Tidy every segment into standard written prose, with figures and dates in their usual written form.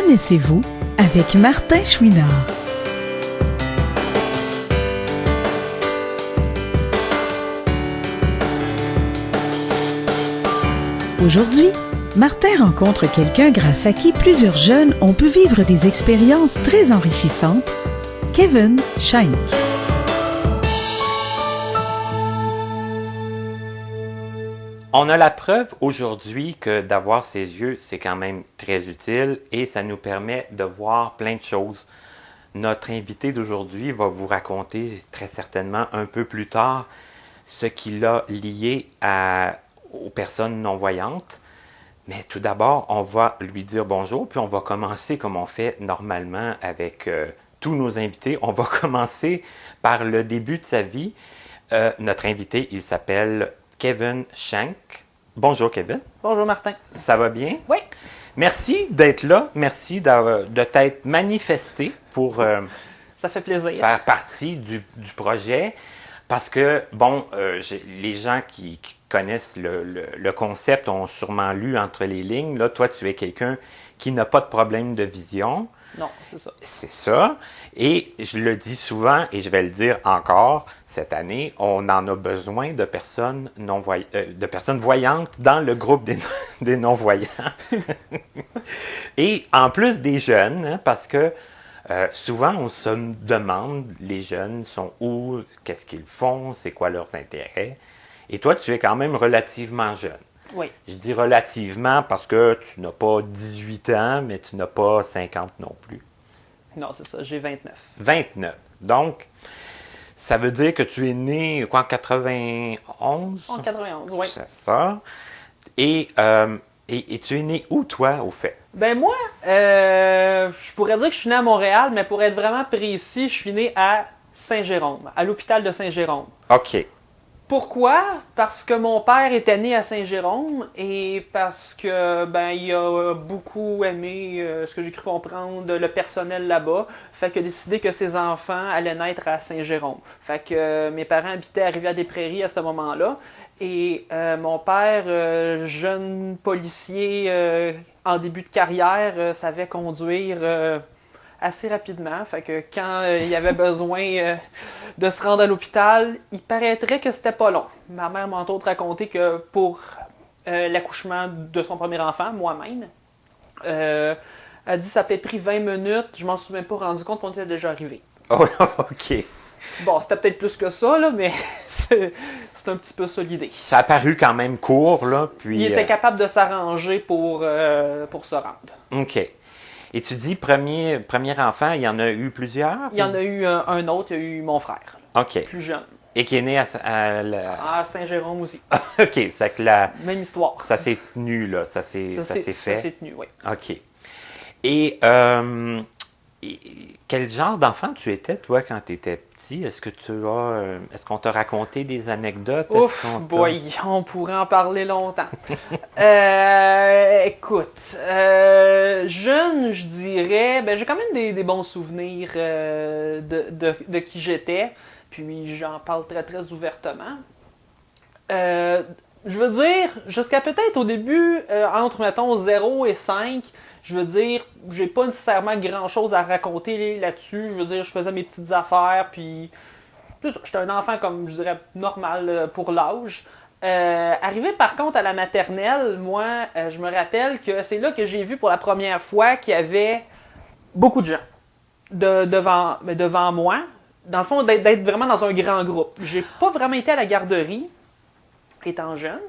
Connaissez-vous avec Martin Chouinard. Aujourd'hui, Martin rencontre quelqu'un grâce à qui plusieurs jeunes ont pu vivre des expériences très enrichissantes, Kevin Schenk. On a la preuve aujourd'hui que d'avoir ses yeux, c'est quand même très utile et ça nous permet de voir plein de choses. Notre invité d'aujourd'hui va vous raconter très certainement un peu plus tard ce qui l'a lié aux personnes non-voyantes. Mais tout d'abord, on va lui dire bonjour, puis on va commencer comme on fait normalement avec tous nos invités. On va commencer par le début de sa vie. Notre invité, il s'appelle Kevin Schenk. Bonjour Kevin. Bonjour Martin. Ça va bien? Oui. Merci d'être là. Merci de t'être manifesté pour Ça fait plaisir. faire partie du projet. Parce que, les gens qui connaissent le concept ont sûrement lu entre les lignes. Là, toi, tu es quelqu'un qui n'a pas de problème de vision. Non, c'est ça. C'est ça. Et je le dis souvent, et je vais le dire encore cette année, on en a besoin de personnes voyantes dans le groupe des non-voyants. Et en plus des jeunes, hein, parce que souvent on se demande, les jeunes sont où, qu'est-ce qu'ils font, c'est quoi leurs intérêts. Et toi, tu es quand même relativement jeune. Oui. Je dis relativement parce que tu n'as pas 18 ans, mais tu n'as pas 50 non plus. Non, c'est ça, j'ai 29. 29. Donc, ça veut dire que tu es né, quoi, en 91? En 91, oui. C'est ça. Et tu es né où, toi, au fait? Ben moi, je pourrais dire que je suis né à Montréal, mais pour être vraiment précis, je suis né à Saint-Jérôme, à l'hôpital de Saint-Jérôme. OK. Pourquoi? Parce que mon père était né à Saint-Jérôme et parce que il a beaucoup aimé ce que j'ai cru comprendre, le personnel là-bas. Fait qu'il a décidé que ses enfants allaient naître à Saint-Jérôme. Fait que mes parents habitaient à Rivière-des-Prairies à ce moment-là. Et mon père, jeune policier en début de carrière, savait conduire assez rapidement. Fait que quand il y avait besoin de se rendre à l'hôpital, il paraîtrait que c'était pas long. Ma mère m'a entre autres raconté que pour l'accouchement de son premier enfant, moi-même, elle dit que ça a peut-être pris 20 minutes. Je m'en suis même pas rendu compte qu'on était déjà arrivé. Oh, OK. Bon, c'était peut-être plus que ça, là, mais c'est un petit peu ça l'idée. Ça a paru quand même court, là, puis... Il était capable de s'arranger pour se rendre. OK. Et tu dis, premier enfant, il y en a eu plusieurs? Il y en a eu un autre, il y a eu mon frère, OK. plus jeune. Et qui est né À Saint-Jérôme aussi. OK, c'est que Même histoire. ça s'est tenu, là, ça s'est fait. Ça s'est tenu, oui. OK. Et quel genre d'enfant tu étais, toi, quand tu étais petit? Est-ce qu'on t'a raconté des anecdotes? Ouf, boy, on pourrait en parler longtemps. Écoute, jeune, je dirais, j'ai quand même des bons souvenirs de qui j'étais, puis j'en parle très très ouvertement. Je veux dire, jusqu'à peut-être au début, entre, mettons, 0 et 5, je veux dire, j'ai pas nécessairement grand-chose à raconter là-dessus. Je veux dire, je faisais mes petites affaires, puis tout ça. J'étais un enfant, comme je dirais, normal pour l'âge. Arrivé par contre à la maternelle, moi, je me rappelle que c'est là que j'ai vu pour la première fois qu'il y avait beaucoup de gens devant moi. Dans le fond, d'être vraiment dans un grand groupe. J'ai pas vraiment été à la garderie, étant jeune.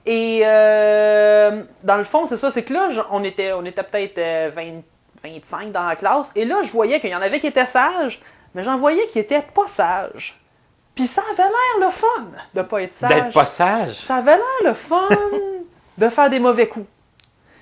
Et dans le fond, c'est ça, c'est que là, on était peut-être 25 dans la classe, et là, je voyais qu'il y en avait qui étaient sages, mais j'en voyais qui étaient pas sages. Puis ça avait l'air le fun de pas être sage. D'être pas sage? Ça avait l'air le fun de faire des mauvais coups.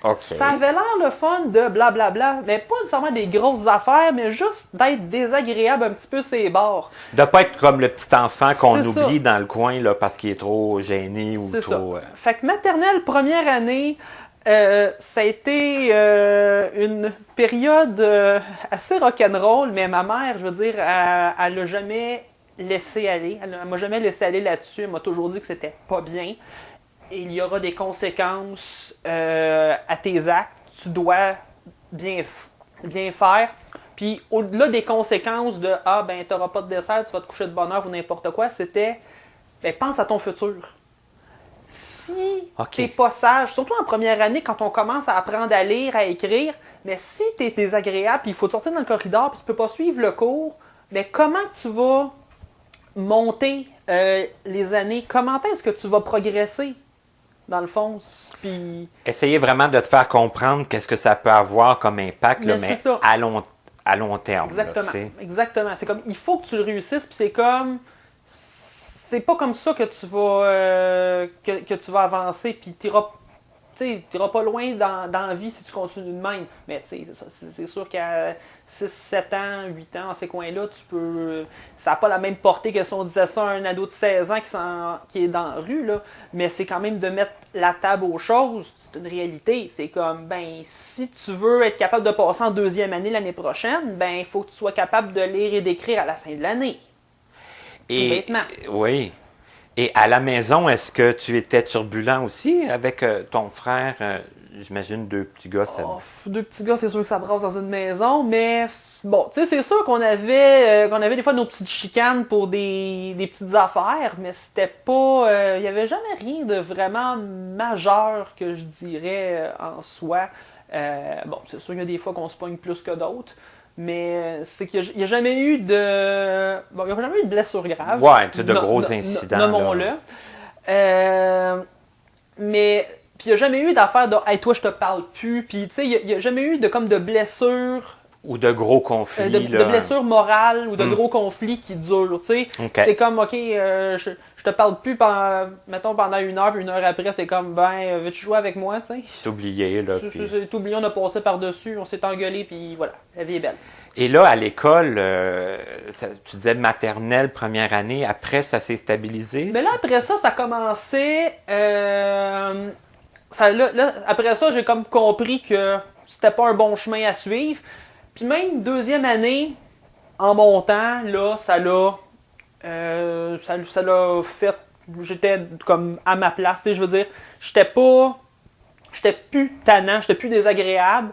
OK. Ça avait l'air le fun de blablabla, mais pas nécessairement des grosses affaires, mais juste d'être désagréable un petit peu ses bords. De pas être comme le petit enfant qu'on C'est oublie ça. dans le coin là, parce qu'il est trop gêné ou C'est trop... ça. Fait que maternelle, première année, ça a été une période assez rock'n'roll, mais ma mère, je veux dire, elle l'a jamais laissé aller. Elle m'a jamais laissé aller là-dessus. Elle m'a toujours dit que c'était pas bien. Et il y aura des conséquences à tes actes. Tu dois bien faire. Puis au-delà des conséquences de « Ah, ben, t'auras pas de dessert, tu vas te coucher de bonne heure ou n'importe quoi », c'était « Ben, pense à ton futur. » Si t'es pas sage, surtout en première année, quand on commence à apprendre à lire, à écrire, mais si t'es désagréable, puis il faut te sortir dans le corridor, puis tu peux pas suivre le cours, mais comment tu vas monter les années? Comment est-ce que tu vas progresser, dans le fond? Puis... Essayer vraiment de te faire comprendre qu'est-ce que ça peut avoir comme impact, là, mais à long terme. Exactement. Là, Exactement. C'est comme, il faut que tu le réussisses, puis c'est comme... C'est pas comme ça que tu vas, que tu vas avancer, puis t'iras pas loin dans la vie si tu continues de même. Mais c'est sûr qu'à 6, 7 ans, 8 ans, dans ces coins-là, ça n'a pas la même portée que si on disait ça à un ado de 16 ans qui est dans la rue, là. Mais c'est quand même de mettre la table aux choses. C'est une réalité. C'est comme, ben, si tu veux être capable de passer en deuxième année l'année prochaine, ben, il faut que tu sois capable de lire et d'écrire à la fin de l'année. Et, oui. Et à la maison, est-ce que tu étais turbulent aussi avec ton frère? J'imagine 2 petits gars. Ça... 2 petits gars, c'est sûr que ça brasse dans une maison, mais bon, tu sais, c'est sûr qu'on avait des fois nos petites chicanes pour des petites affaires, mais c'était pas... il y avait jamais rien de vraiment majeur que je dirais en soi. Bon, c'est sûr qu'il y a des fois qu'on se pogne plus que d'autres. Mais c'est qu'il n'y a jamais eu de... Bon, il n'y a jamais eu de blessure grave. Ouais, tu sais, de gros incidents. Nommons-le. Mais... Puis il n'y a jamais eu d'affaire de « Hey, toi, je te parle plus ». Puis, tu sais, il n'y a jamais eu de blessures... Ou de gros conflits. De blessures morales ou de gros conflits qui durent, tu sais. Okay. C'est comme, OK, je te parle plus pendant 1 heure, puis 1 heure après, c'est comme, ben, veux-tu jouer avec moi, tu sais. C'est oublié, là. C'est oublié, on a passé par-dessus, on s'est engueulé, puis voilà, la vie est belle. Et là, à l'école, tu disais maternelle, première année, après, ça s'est stabilisé? Mais là, après ça a commencé... après ça, j'ai comme compris que c'était pas un bon chemin à suivre. Puis même deuxième année, en montant, là, ça l'a fait... J'étais comme à ma place, tu sais, je veux dire, j'étais plus tannant, j'étais plus désagréable,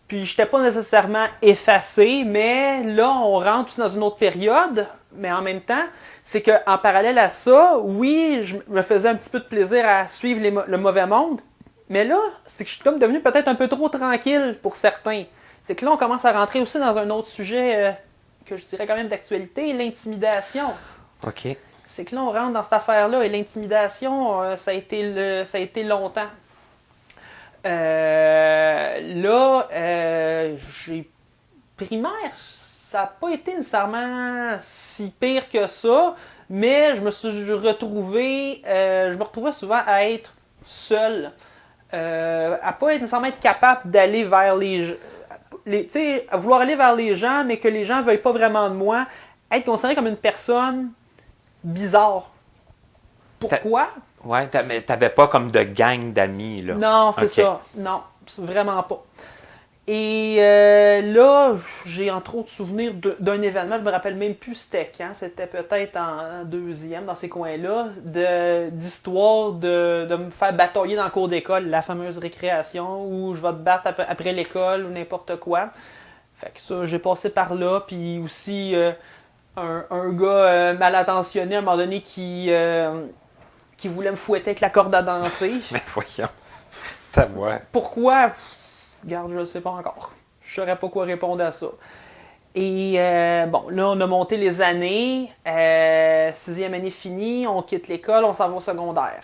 puis j'étais pas nécessairement effacé, mais là, on rentre aussi dans une autre période, mais en même temps, c'est qu'en parallèle à ça, oui, je me faisais un petit peu de plaisir à suivre le mauvais monde, mais là, c'est que je suis comme devenu peut-être un peu trop tranquille pour certains. C'est que là, on commence à rentrer aussi dans un autre sujet que je dirais quand même d'actualité, l'intimidation. OK. C'est que là, on rentre dans cette affaire-là, et l'intimidation, ça a été longtemps. J'ai primaire, ça n'a pas été nécessairement si pire que ça, mais je me retrouvais souvent à être seul, à pas nécessairement être capable d'aller vers tu sais, à vouloir aller vers les gens, mais que les gens ne veuillent pas vraiment de moi, être considéré comme une personne bizarre. Pourquoi? Ouais, mais t'avais pas comme de gang d'amis, là. Non, c'est ça. Non, vraiment pas. Et là, j'ai entre autres souvenir d'un événement, je me rappelle même plus c'était quand, c'était peut-être en deuxième, dans ces coins-là, d'histoire de me faire batailler dans le cours d'école, la fameuse récréation, où je vais te battre après l'école ou n'importe quoi. Fait que ça, j'ai passé par là, puis aussi un gars mal attentionné à un moment donné qui voulait me fouetter avec la corde à danser. Mais voyons, t'as moi. Pourquoi? Regarde, je ne sais pas encore. Je ne saurais pas quoi répondre à ça. Et bon, là, on a monté les années. 6e année finie, on quitte l'école, on s'en va au secondaire.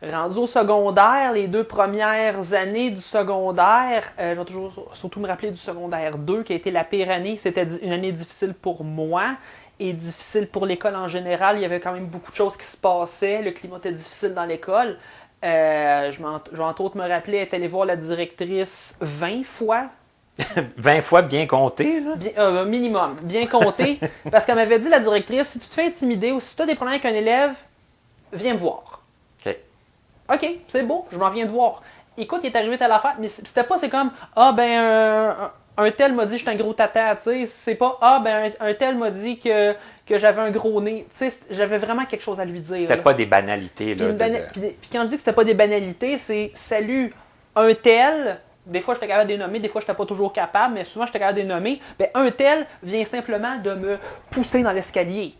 Rendu au secondaire, les 2 premières années du secondaire, je vais surtout me rappeler du secondaire 2, qui a été la pire année. C'était une année difficile pour moi et difficile pour l'école en général. Il y avait quand même beaucoup de choses qui se passaient. Le climat était difficile dans l'école. Je vais entre autres me rappeler être allé voir la directrice 20 fois. 20 fois bien compté, là? Minimum, bien compté. Parce qu'elle m'avait dit, la directrice, si tu te fais intimider ou si tu as des problèmes avec un élève, viens me voir. OK. OK, c'est beau, je m'en viens de voir. Écoute, il est arrivé telle affaire, mais c'était pas, c'est comme, ah ben, un tel m'a dit que j'étais un gros tata, tu sais. C'est pas, ah ben, un tel m'a dit que j'avais un gros nez. Tu sais, j'avais vraiment quelque chose à lui dire. C'était pas des banalités, là. Puis quand je dis que c'était pas des banalités, c'est, salut, un tel, des fois j'étais capable de les nommer, des fois j'étais pas toujours capable, mais souvent j'étais capable de les nommer. Ben, un tel vient simplement de me pousser dans l'escalier.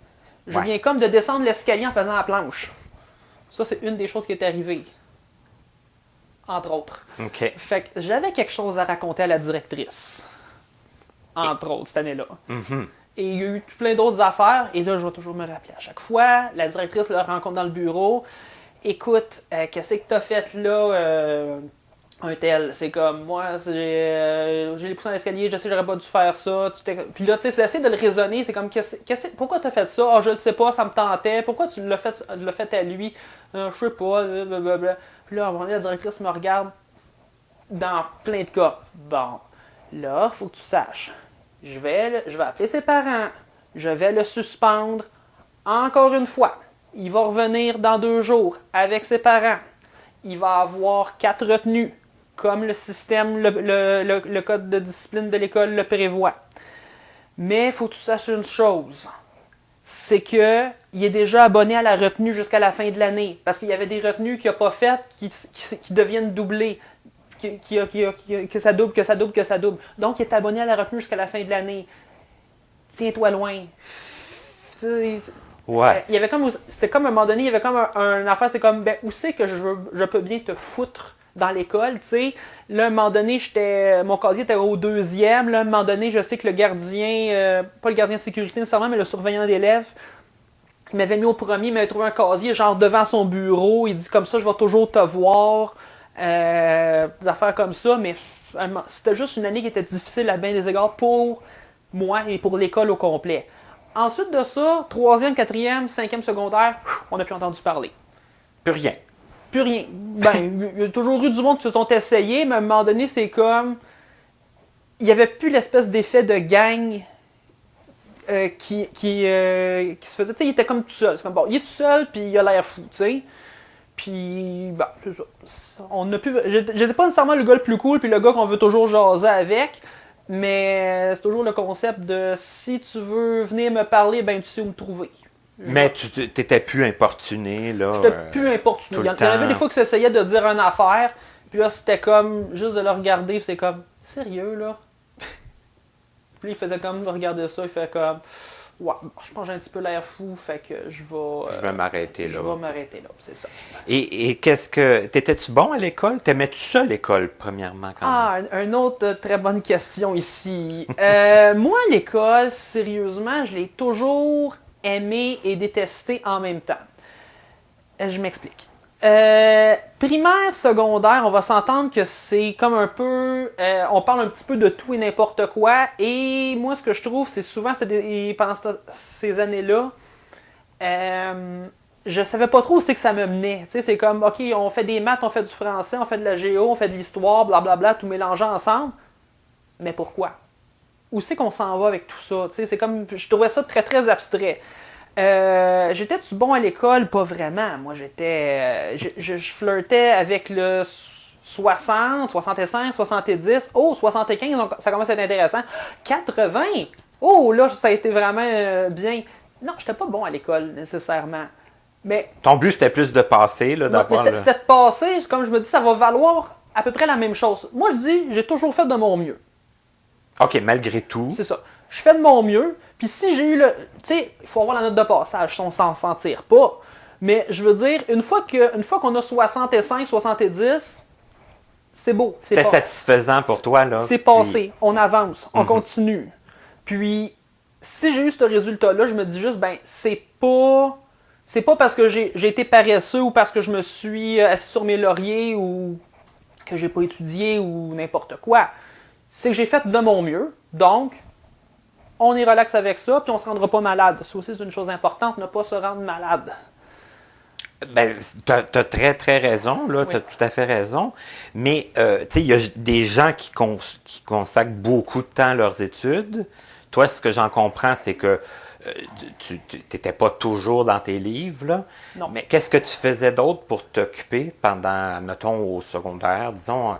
Je viens comme de descendre l'escalier en faisant la planche. Ça, c'est une des choses qui est arrivée. Entre autres. OK. Fait que j'avais quelque chose à raconter à la directrice. Entre autres, cette année-là. Mhm. Et il y a eu plein d'autres affaires. Et là, je vais toujours me rappeler à chaque fois. La directrice le rencontre dans le bureau. Écoute, qu'est-ce que t'as fait là, un tel? C'est comme, moi, j'ai les poussés dans l'escalier, je sais que j'aurais pas dû faire ça. Puis là, tu sais, c'est d'essayer de le raisonner. C'est comme, pourquoi t'as fait ça? Ah, je le sais pas, ça me tentait. Pourquoi tu l'as fait à lui? Je sais pas, blablabla. Puis là, à un moment donné, la directrice me regarde dans plein de cas. Bon, là, faut que tu saches. Je vais appeler ses parents. Je vais le suspendre encore une fois. Il va revenir dans 2 jours avec ses parents. Il va avoir 4 retenues, comme le système, le code de discipline de l'école le prévoit. Mais il faut que tu saches une chose. C'est qu'il est déjà abonné à la retenue jusqu'à la fin de l'année. Parce qu'il y avait des retenues qu'il n'a pas faites qui deviennent doublées. Que ça double. Donc, il est abonné à la retenue jusqu'à la fin de l'année. Tiens-toi loin. Ouais. Il y avait comme, c'était comme à un moment donné, il y avait comme un affaire, c'est comme, ben, où c'est que je peux bien te foutre dans l'école, tu sais. Là, à un moment donné, mon casier était au 2e. Là, à un moment donné, je sais que le gardien, pas le gardien de sécurité nécessairement, mais le surveillant d'élèves, il m'avait mis au 1er, il m'avait trouvé un casier, genre devant son bureau. Il dit comme ça, je vais toujours te voir. Des affaires comme ça, mais c'était juste une année qui était difficile à bien des égards pour moi et pour l'école au complet. Ensuite de ça, 3e, 4e, 5e secondaire, on n'a plus entendu parler. Plus rien. Plus rien. Ben, il y a toujours eu du monde qui se sont essayés, mais à un moment donné, c'est comme... Il n'y avait plus l'espèce d'effet de gang qui se faisait. Tu sais, il était comme tout seul. C'est comme, bon, il est tout seul, puis il a l'air fou, tu sais. Puis, ben, c'est ça. J'étais pas nécessairement le gars le plus cool, puis le gars qu'on veut toujours jaser avec, mais c'est toujours le concept de si tu veux venir me parler, ben tu sais où me trouver. Mais tu t'étais plus importuné, là. J'étais plus importuné. Il y en avait des fois qui s'essayaient de dire une affaire, puis là, c'était comme juste de le regarder, puis c'est comme, sérieux, là? Puis il faisait comme regarder ça, il fait comme, ouais, je pense que j'ai un petit peu l'air fou, fait que je vais m'arrêter là. Je vais m'arrêter là, c'est ça. Et qu'est-ce que... T'étais-tu bon à l'école? T'aimais-tu ça, l'école, premièrement, quand même? Une autre très bonne question ici. Moi, l'école, sérieusement, je l'ai toujours aimé et détesté en même temps. Je m'explique. Primaire, secondaire, on va s'entendre que c'est comme un peu... on parle un petit peu de tout et n'importe quoi. Et moi, ce que je trouve, c'est souvent, pendant ces années-là, je savais pas trop où c'est que ça me menait. Tu sais, c'est comme, OK, on fait des maths, on fait du français, on fait de la géo, on fait de l'histoire, blablabla, tout mélangé ensemble. Mais pourquoi? Où c'est qu'on s'en va avec tout ça? Tu sais, c'est comme, je trouvais ça très, très abstrait. J'étais-tu bon à l'école? Pas vraiment. Moi, je flirtais avec le 60, 65, 70. Oh, 75, donc ça commence à être intéressant. 80! Oh, là, ça a été vraiment bien. Non, j'étais pas bon à l'école, nécessairement. Mais ton but, c'était plus de passer, là, d'avoir... C'était de passer, comme je me dis, ça va valoir à peu près la même chose. Moi, je dis, j'ai toujours fait de mon mieux. OK, malgré tout. C'est ça. Je fais de mon mieux, puis si j'ai eu le... Tu sais, il faut avoir la note de passage, si on s'en sentir pas. Mais je veux dire, une fois qu'on a 65, 70, c'est beau. C'était satisfaisant pour toi, là. C'est passé, on avance, on continue. Puis, si j'ai eu ce résultat-là, je me dis juste, ben, c'est pas parce que j'ai été paresseux ou parce que je me suis assis sur mes lauriers ou que j'ai pas étudié ou n'importe quoi. C'est que j'ai fait de mon mieux. Donc, on est relax avec ça, puis on se rendra pas malade. Ça aussi, c'est une chose importante, ne pas se rendre malade. Ben, t'as très, très raison, là. Oui. T'as tout à fait raison. Mais, tu sais, il y a des gens qui consacrent beaucoup de temps à leurs études. Toi, ce que j'en comprends, c'est que tu n'étais pas toujours dans tes livres, là. Non. Mais qu'est-ce que tu faisais d'autre pour t'occuper pendant, mettons, au secondaire, disons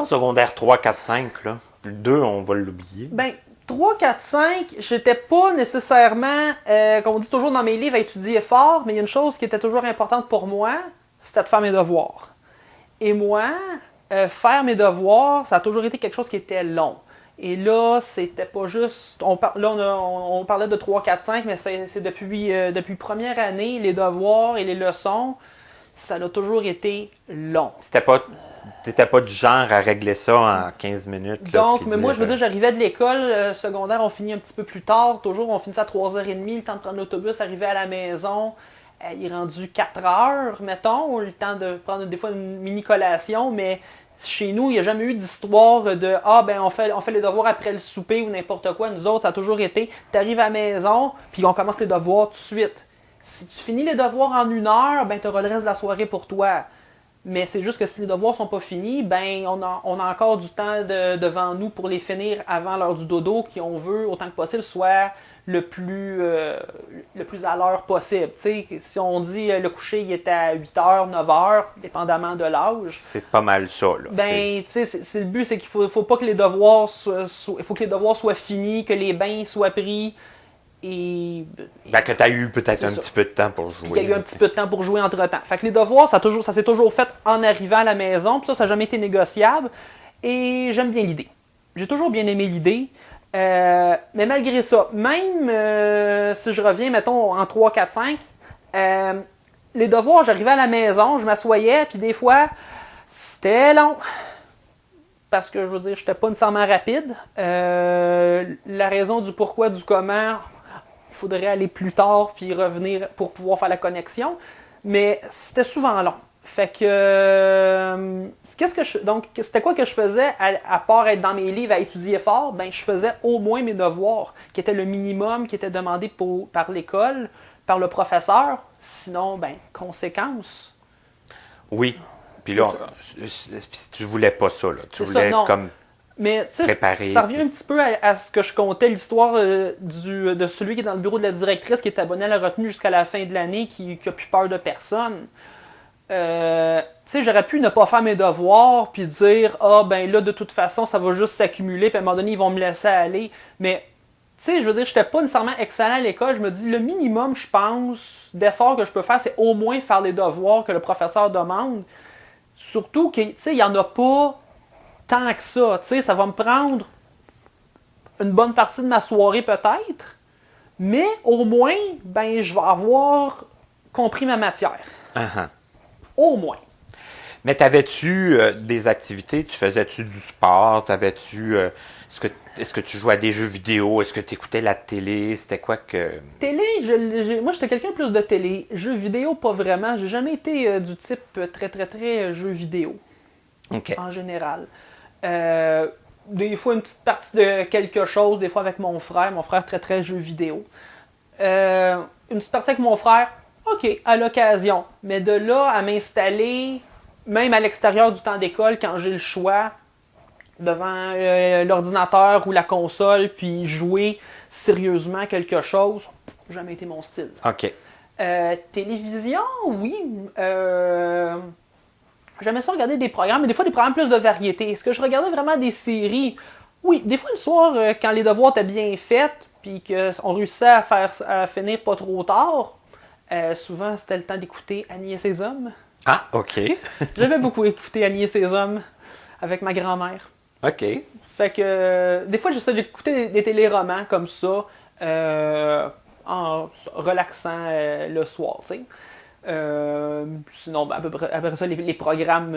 secondaire 3, 4, 5, là. Le 2, on va l'oublier. Ben, 3, 4, 5, j'étais pas nécessairement, comme on dit toujours dans mes livres, à étudier fort, mais il y a une chose qui était toujours importante pour moi, c'était de faire mes devoirs. Et moi, faire mes devoirs, ça a toujours été quelque chose qui était long. Et là, c'était pas juste... On parlait de 3, 4, 5, mais c'est depuis première année, les devoirs et les leçons, ça a toujours été long. T'étais pas du genre à régler ça en 15 minutes. Là, donc, mais moi, je veux dire, j'arrivais de l'école secondaire, on finit un petit peu plus tard. Toujours, on finissait à 3h30, le temps de prendre l'autobus, arriver à la maison. Il est rendu 4h, mettons, le temps de prendre des fois une mini-collation, mais chez nous, il n'y a jamais eu d'histoire de « Ah, ben on fait les devoirs après le souper » ou n'importe quoi. Nous autres, ça a toujours été « T'arrives à la maison, puis on commence tes devoirs tout de suite. » Si tu finis les devoirs en 1 heure, ben tu auras le reste de la soirée pour toi. Mais c'est juste que si les devoirs sont pas finis, ben on a encore du temps devant nous pour les finir avant l'heure du dodo, qui on veut, autant que possible, soit le plus à l'heure possible. T'sais, si on dit le coucher il est à 8h, 9h, dépendamment de l'âge. C'est pas mal ça, là. Ben, c'est le but, c'est qu'il faut pas que les devoirs il faut que les devoirs soient finis, que les bains soient pris. Et que tu as eu peut-être un petit peu de temps pour jouer. Il y a eu un petit peu de temps pour jouer entre-temps. Fait que les devoirs, ça s'est toujours fait en arrivant à la maison. Puis ça n'a jamais été négociable. Et j'aime bien l'idée. J'ai toujours bien aimé l'idée. Mais malgré ça, même si je reviens, mettons, en 3, 4, 5, les devoirs, j'arrivais à la maison, je m'assoyais, puis des fois, c'était long. Parce que, je veux dire, je n'étais pas nécessairement rapide. La raison du pourquoi, du comment... Il faudrait aller plus tard puis revenir pour pouvoir faire la connexion. Mais c'était souvent long. Fait que... donc, c'était quoi que je faisais à part être dans mes livres à étudier fort? Ben, je faisais au moins mes devoirs, qui était le minimum qui était demandé par l'école, par le professeur. Sinon, ben, conséquence. Oui. Puis là, tu voulais pas ça, là. Tu voulais comme... Mais ça revient un petit peu à ce que je comptais, l'histoire de celui qui est dans le bureau de la directrice, qui est abonné à la retenue jusqu'à la fin de l'année, qui a plus peur de personne. J'aurais pu ne pas faire mes devoirs, puis dire « Ah, ben là, de toute façon, ça va juste s'accumuler, puis à un moment donné, ils vont me laisser aller. » Mais, je veux dire, je n'étais pas nécessairement excellent à l'école. Je me dis, le minimum, je pense, d'effort que je peux faire, c'est au moins faire les devoirs que le professeur demande. Surtout qu'il n'y en a pas... tant que ça, ça va me prendre une bonne partie de ma soirée peut-être, mais au moins, ben, je vais avoir compris ma matière. Uh-huh. Au moins. Mais t'avais-tu des activités? Tu faisais-tu du sport? T'avais-tu... Est-ce que tu jouais à des jeux vidéo? Est-ce que tu écoutais la télé? C'était quoi que... Télé, moi j'étais quelqu'un plus de télé. Jeux vidéo, pas vraiment. J'ai jamais été du type très, très, très jeux vidéo. OK. En général. Des fois une petite partie de quelque chose, des fois avec mon frère très très jeux vidéo. Une petite partie avec mon frère, ok, à l'occasion. Mais de là à m'installer, même à l'extérieur du temps d'école, quand j'ai le choix, devant l'ordinateur ou la console, puis jouer sérieusement quelque chose, jamais été mon style. OK. Télévision, oui. J'aimais ça regarder des programmes, mais des fois des programmes plus de variété. Est-ce que je regardais vraiment des séries? Oui, des fois le soir, quand les devoirs étaient bien faits, puis qu'on réussissait à finir pas trop tard, souvent c'était le temps d'écouter Annie et ses hommes. Ah, OK. J'avais beaucoup écouté Annie et ses hommes avec ma grand-mère. OK. Fait que des fois j'essaie d'écouter des téléromans comme ça, en relaxant le soir, tu sais. Sinon, ben, après ça, les programmes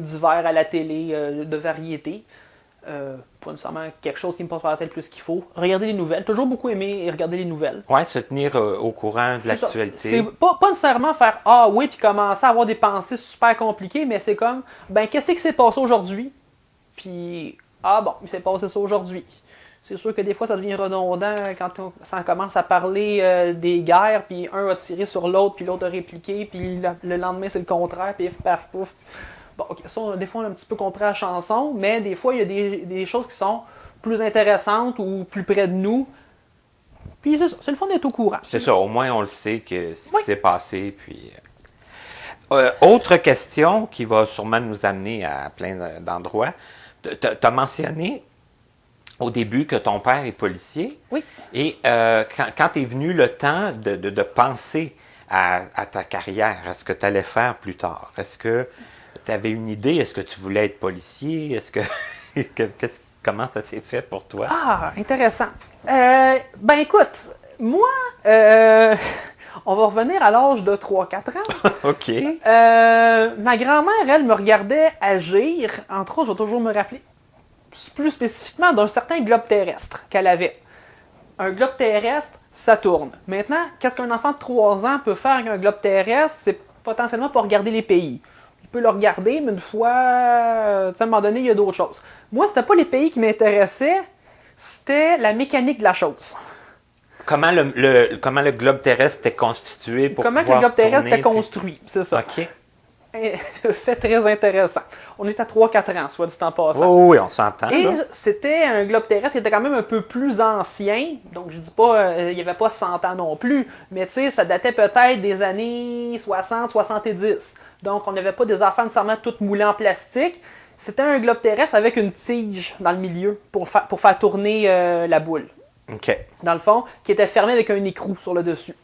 d'hiver à la télé de variété. Pas nécessairement quelque chose qui me passe par la tête plus qu'il faut. Regarder les nouvelles. Toujours beaucoup aimé regarder les nouvelles. Ouais, se tenir au courant de l'actualité. C'est pas nécessairement faire ah oui, puis commencer à avoir des pensées super compliquées, mais c'est comme, ben, qu'est-ce qui s'est passé aujourd'hui? Puis, ah bon, il s'est passé ça aujourd'hui. C'est sûr que des fois, ça devient redondant quand ça commence à parler des guerres, puis un a tiré sur l'autre, puis l'autre a répliqué, puis le lendemain, c'est le contraire, puis paf, pouf. Bon, okay, ça, des fois, on a un petit peu compris la chanson, mais des fois, il y a des choses qui sont plus intéressantes ou plus près de nous. Puis c'est le fun d'être au courant. C'est ça, au moins, on le sait que ce qui s'est passé, puis... autre question qui va sûrement nous amener à plein d'endroits. Tu as mentionné au début que ton père est policier. Oui. Et quand est venu le temps de penser à ta carrière, à ce que tu allais faire plus tard, est-ce que tu avais une idée? Est-ce que tu voulais être policier? Est-ce que, comment ça s'est fait pour toi? Ah, intéressant. Écoute, moi, on va revenir à l'âge de 3-4 ans. OK. Ma grand-mère, elle, me regardait agir. Entre autres, je vais toujours me rappeler plus spécifiquement d'un certain globe terrestre qu'elle avait. Un globe terrestre, ça tourne. Maintenant, qu'est-ce qu'un enfant de 3 ans peut faire avec un globe terrestre? C'est potentiellement pour regarder les pays. Il peut le regarder, mais une fois, à un moment donné, il y a d'autres choses. Moi, c'était pas les pays qui m'intéressaient, c'était la mécanique de la chose. Comment le globe terrestre était constitué pour Comment pouvoir que le globe terrestre tourner, était construit, c'est ça. OK. Fait très intéressant. On est à 3-4 ans, soit dit en passant. Oh, oui, on s'entend. Et là. c'était un globe terrestre qui était quand même un peu plus ancien. Donc, je dis pas, il n'y avait pas 100 ans non plus. Mais tu sais, ça datait peut-être des années 60-70. Donc, on n'avait pas des affaires nécessairement toutes moulées en plastique. C'était un globe terrestre avec une tige dans le milieu pour faire tourner la boule. OK. Dans le fond, qui était fermé avec un écrou sur le dessus.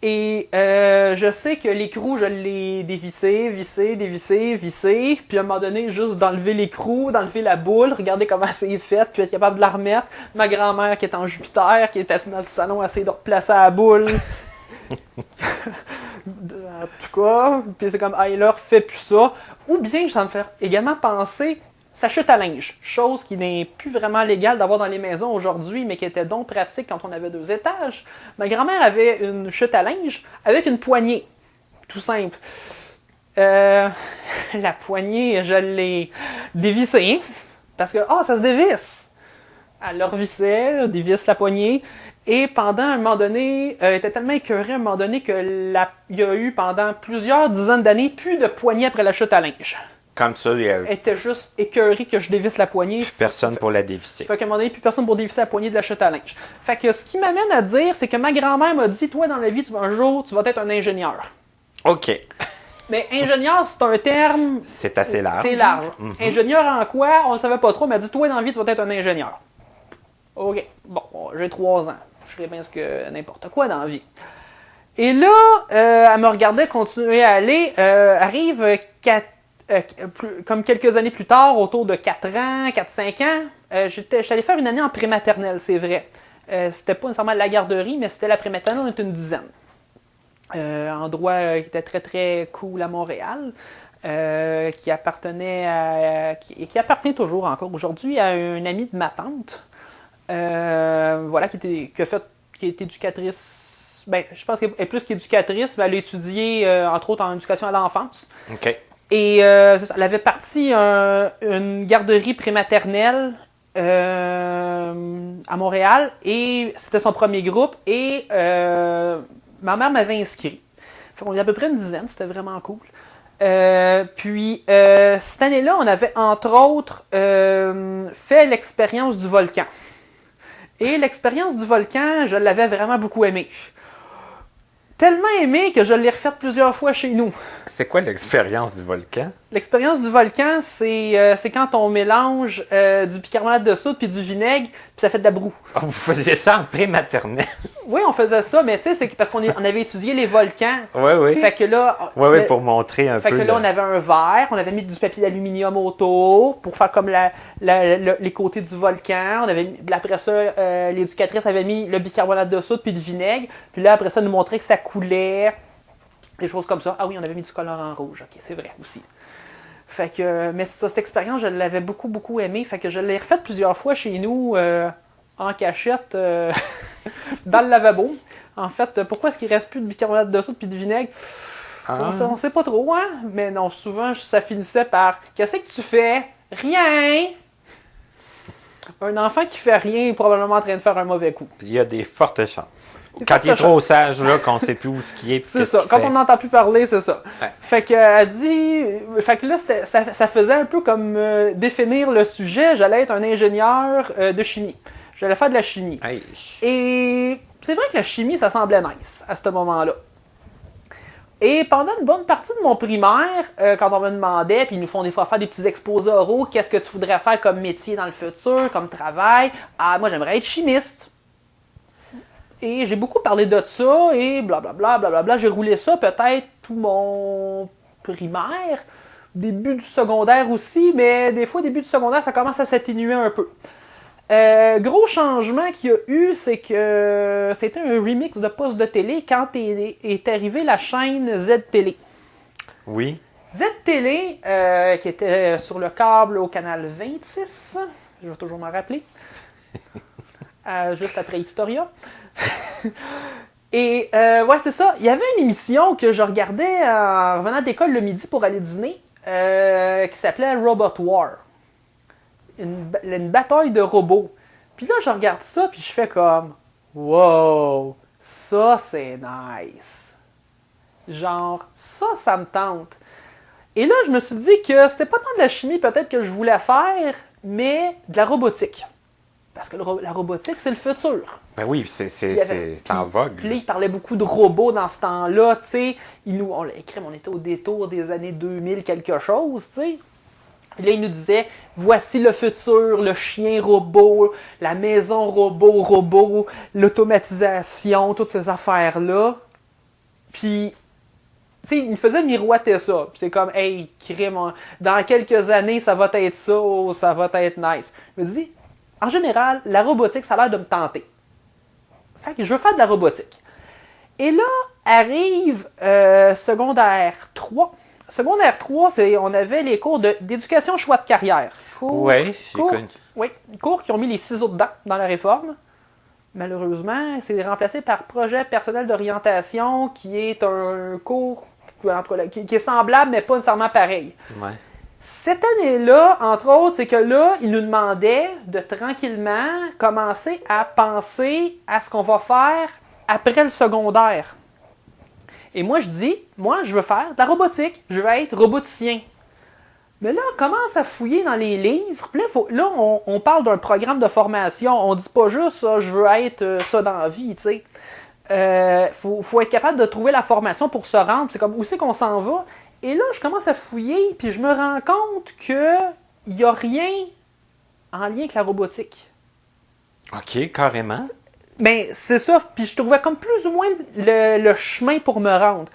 Et je sais que l'écrou, je l'ai dévissé, vissé, puis à un moment donné, juste d'enlever l'écrou, d'enlever la boule, regarder comment c'est fait, puis être capable de la remettre. Ma grand-mère qui est en Jupiter, qui est assise dans le salon, essayer de replacer la boule. En tout cas, puis c'est comme, il leur fait plus ça. Ou bien, ça me fait également penser, sa chute à linge, chose qui n'est plus vraiment légale d'avoir dans les maisons aujourd'hui, mais qui était donc pratique quand on avait 2 étages. Ma grand-mère avait une chute à linge avec une poignée, tout simple. La poignée, je l'ai dévissée, parce que, ça se dévisse. Elle le revissait, dévisse la poignée, et pendant un moment donné, elle était tellement écœurée à un moment donné qu'il y a eu pendant plusieurs dizaines d'années plus de poignée après la chute à linge. Comme ça, il y a Elle était juste écœurée que je dévisse la poignée. personne pour la dévisser. Fait qu'à un moment donné, plus personne pour dévisser la poignée de la chute à linge. Fait que ce qui m'amène à dire, c'est que ma grand-mère m'a dit, toi, dans la vie, un jour, tu vas être un ingénieur. OK. Mais ingénieur, c'est un terme... C'est assez large. C'est large. Ingénieur en quoi? On ne le savait pas trop. Elle m'a dit, toi, dans la vie, tu vas être un ingénieur. OK. Bon, j'ai 3 ans. Je ferais bien ce que n'importe quoi dans la vie. Et là, elle me regardait continuer à aller. Arrive comme quelques années plus tard, autour de 4-5 ans, j'étais allé faire une année en prématernelle, c'est vrai. C'était pas nécessairement la garderie, mais c'était la prématernelle, on était une dizaine. Endroit qui était très très cool à Montréal, qui appartenait qui appartient toujours encore aujourd'hui à un ami de ma tante, voilà, qui est éducatrice. Ben, je pense qu'elle est plus qu'éducatrice, mais elle a étudié, entre autres, en éducation à l'enfance. OK. Et elle avait parti une garderie prématernelle à Montréal, et c'était son premier groupe, et ma mère m'avait inscrit. On est à peu près une dizaine, c'était vraiment cool. Puis, cette année-là, on avait, entre autres, fait l'expérience du volcan. Et l'expérience du volcan, je l'avais vraiment beaucoup aimée. Tellement aimé que je l'ai refaite plusieurs fois chez nous. C'est quoi l'expérience du volcan? L'expérience du volcan, c'est quand on mélange du bicarbonate de soude puis du vinaigre, puis ça fait de la broue. Ah, vous faisiez ça en prématernelle? Oui, on faisait ça, mais tu sais, c'est parce qu'on avait étudié les volcans. Oui, oui. Fait que là... Oui, pour montrer un peu... Fait que là, on avait un verre, on avait mis du papier d'aluminium autour pour faire comme les côtés du volcan. Après ça, l'éducatrice avait mis le bicarbonate de soude puis du vinaigre. Puis là, après ça, elle nous montrait que ça coulait. Des choses comme ça. Ah oui, on avait mis du colorant rouge. OK, c'est vrai aussi. Fait que, mais ça, cette expérience, je l'avais beaucoup, beaucoup aimée. Fait que je l'ai refaite plusieurs fois chez nous, en cachette, dans le lavabo. En fait, pourquoi est-ce qu'il ne reste plus de bicarbonate de soude puis de vinaigre? On sait pas trop, hein? Mais non, souvent, ça finissait par « Qu'est-ce que tu fais? Rien! » Un enfant qui fait rien est probablement en train de faire un mauvais coup. Il y a des fortes chances. Quand il est trop sage, là, qu'on ne sait plus où ce qui est. C'est ça. Quand on n'entend plus parler, c'est ça. Ouais. Fait qu'elle dit... Fait que là, ça faisait un peu comme définir le sujet. J'allais être un ingénieur de chimie. J'allais faire de la chimie. Hey. Et c'est vrai que la chimie, ça semblait nice à ce moment-là. Et pendant une bonne partie de mon primaire, quand on me demandait, puis ils nous font des fois faire des petits exposés oraux, qu'est-ce que tu voudrais faire comme métier dans le futur, comme travail? Ah, moi, j'aimerais être chimiste. Et j'ai beaucoup parlé de ça, et blablabla, blablabla. J'ai roulé ça peut-être tout mon primaire. début du secondaire aussi, mais des fois, début du secondaire, ça commence à s'atténuer un peu. Gros changement qu'il y a eu, c'est que c'était un remix de poste de télé quand est arrivée la chaîne Z-Télé. Oui. Z-Télé, qui était sur le câble au canal 26, je vais toujours m'en rappeler, juste après Historia. Et ouais, c'est ça. Il y avait une émission que je regardais en revenant d'école le midi pour aller dîner, qui s'appelait Robot War. Une bataille de robots. Puis là, je regarde ça, puis je fais comme wow, ça c'est nice. Genre, ça me tente. Et là, je me suis dit que c'était pas tant de la chimie peut-être que je voulais faire, mais de la robotique. Parce que la robotique, c'est le futur. Ben oui, c'est en vogue. Puis là, il parlait beaucoup de robots dans ce temps-là, tu sais. On était au détour des années 2000 quelque chose, tu sais. Puis là, il nous disait, voici le futur, le chien robot, la maison robot, l'automatisation, toutes ces affaires-là. Puis, tu sais, il me faisait miroiter ça. Puis c'est comme, hey, crime, dans quelques années, ça va être ça, ça va être nice. Je me dis, en général, la robotique, ça a l'air de me tenter. Fait que je veux faire de la robotique. Et là, arrive secondaire 3. Secondaire 3, on avait les cours d'éducation choix de carrière. Oui, j'ai connu. Oui, cours qui ont mis les ciseaux dedans dans la réforme. Malheureusement, c'est remplacé par projet personnel d'orientation, qui est un cours qui est semblable, mais pas nécessairement pareil. Ouais. Cette année-là, entre autres, c'est que là, ils nous demandaient de tranquillement commencer à penser à ce qu'on va faire après le secondaire. Et moi, je dis, je veux faire de la robotique, je veux être roboticien. Mais là, on commence à fouiller dans les livres. Puis là, on parle d'un programme de formation. On dit pas juste ça, je veux être ça dans la vie, tu sais. Faut être capable de trouver la formation pour se rendre. C'est comme où c'est qu'on s'en va. Et là, je commence à fouiller, puis je me rends compte qu'il n'y a rien en lien avec la robotique. OK, carrément. Ben, c'est ça. Puis je trouvais comme plus ou moins le chemin pour me rendre.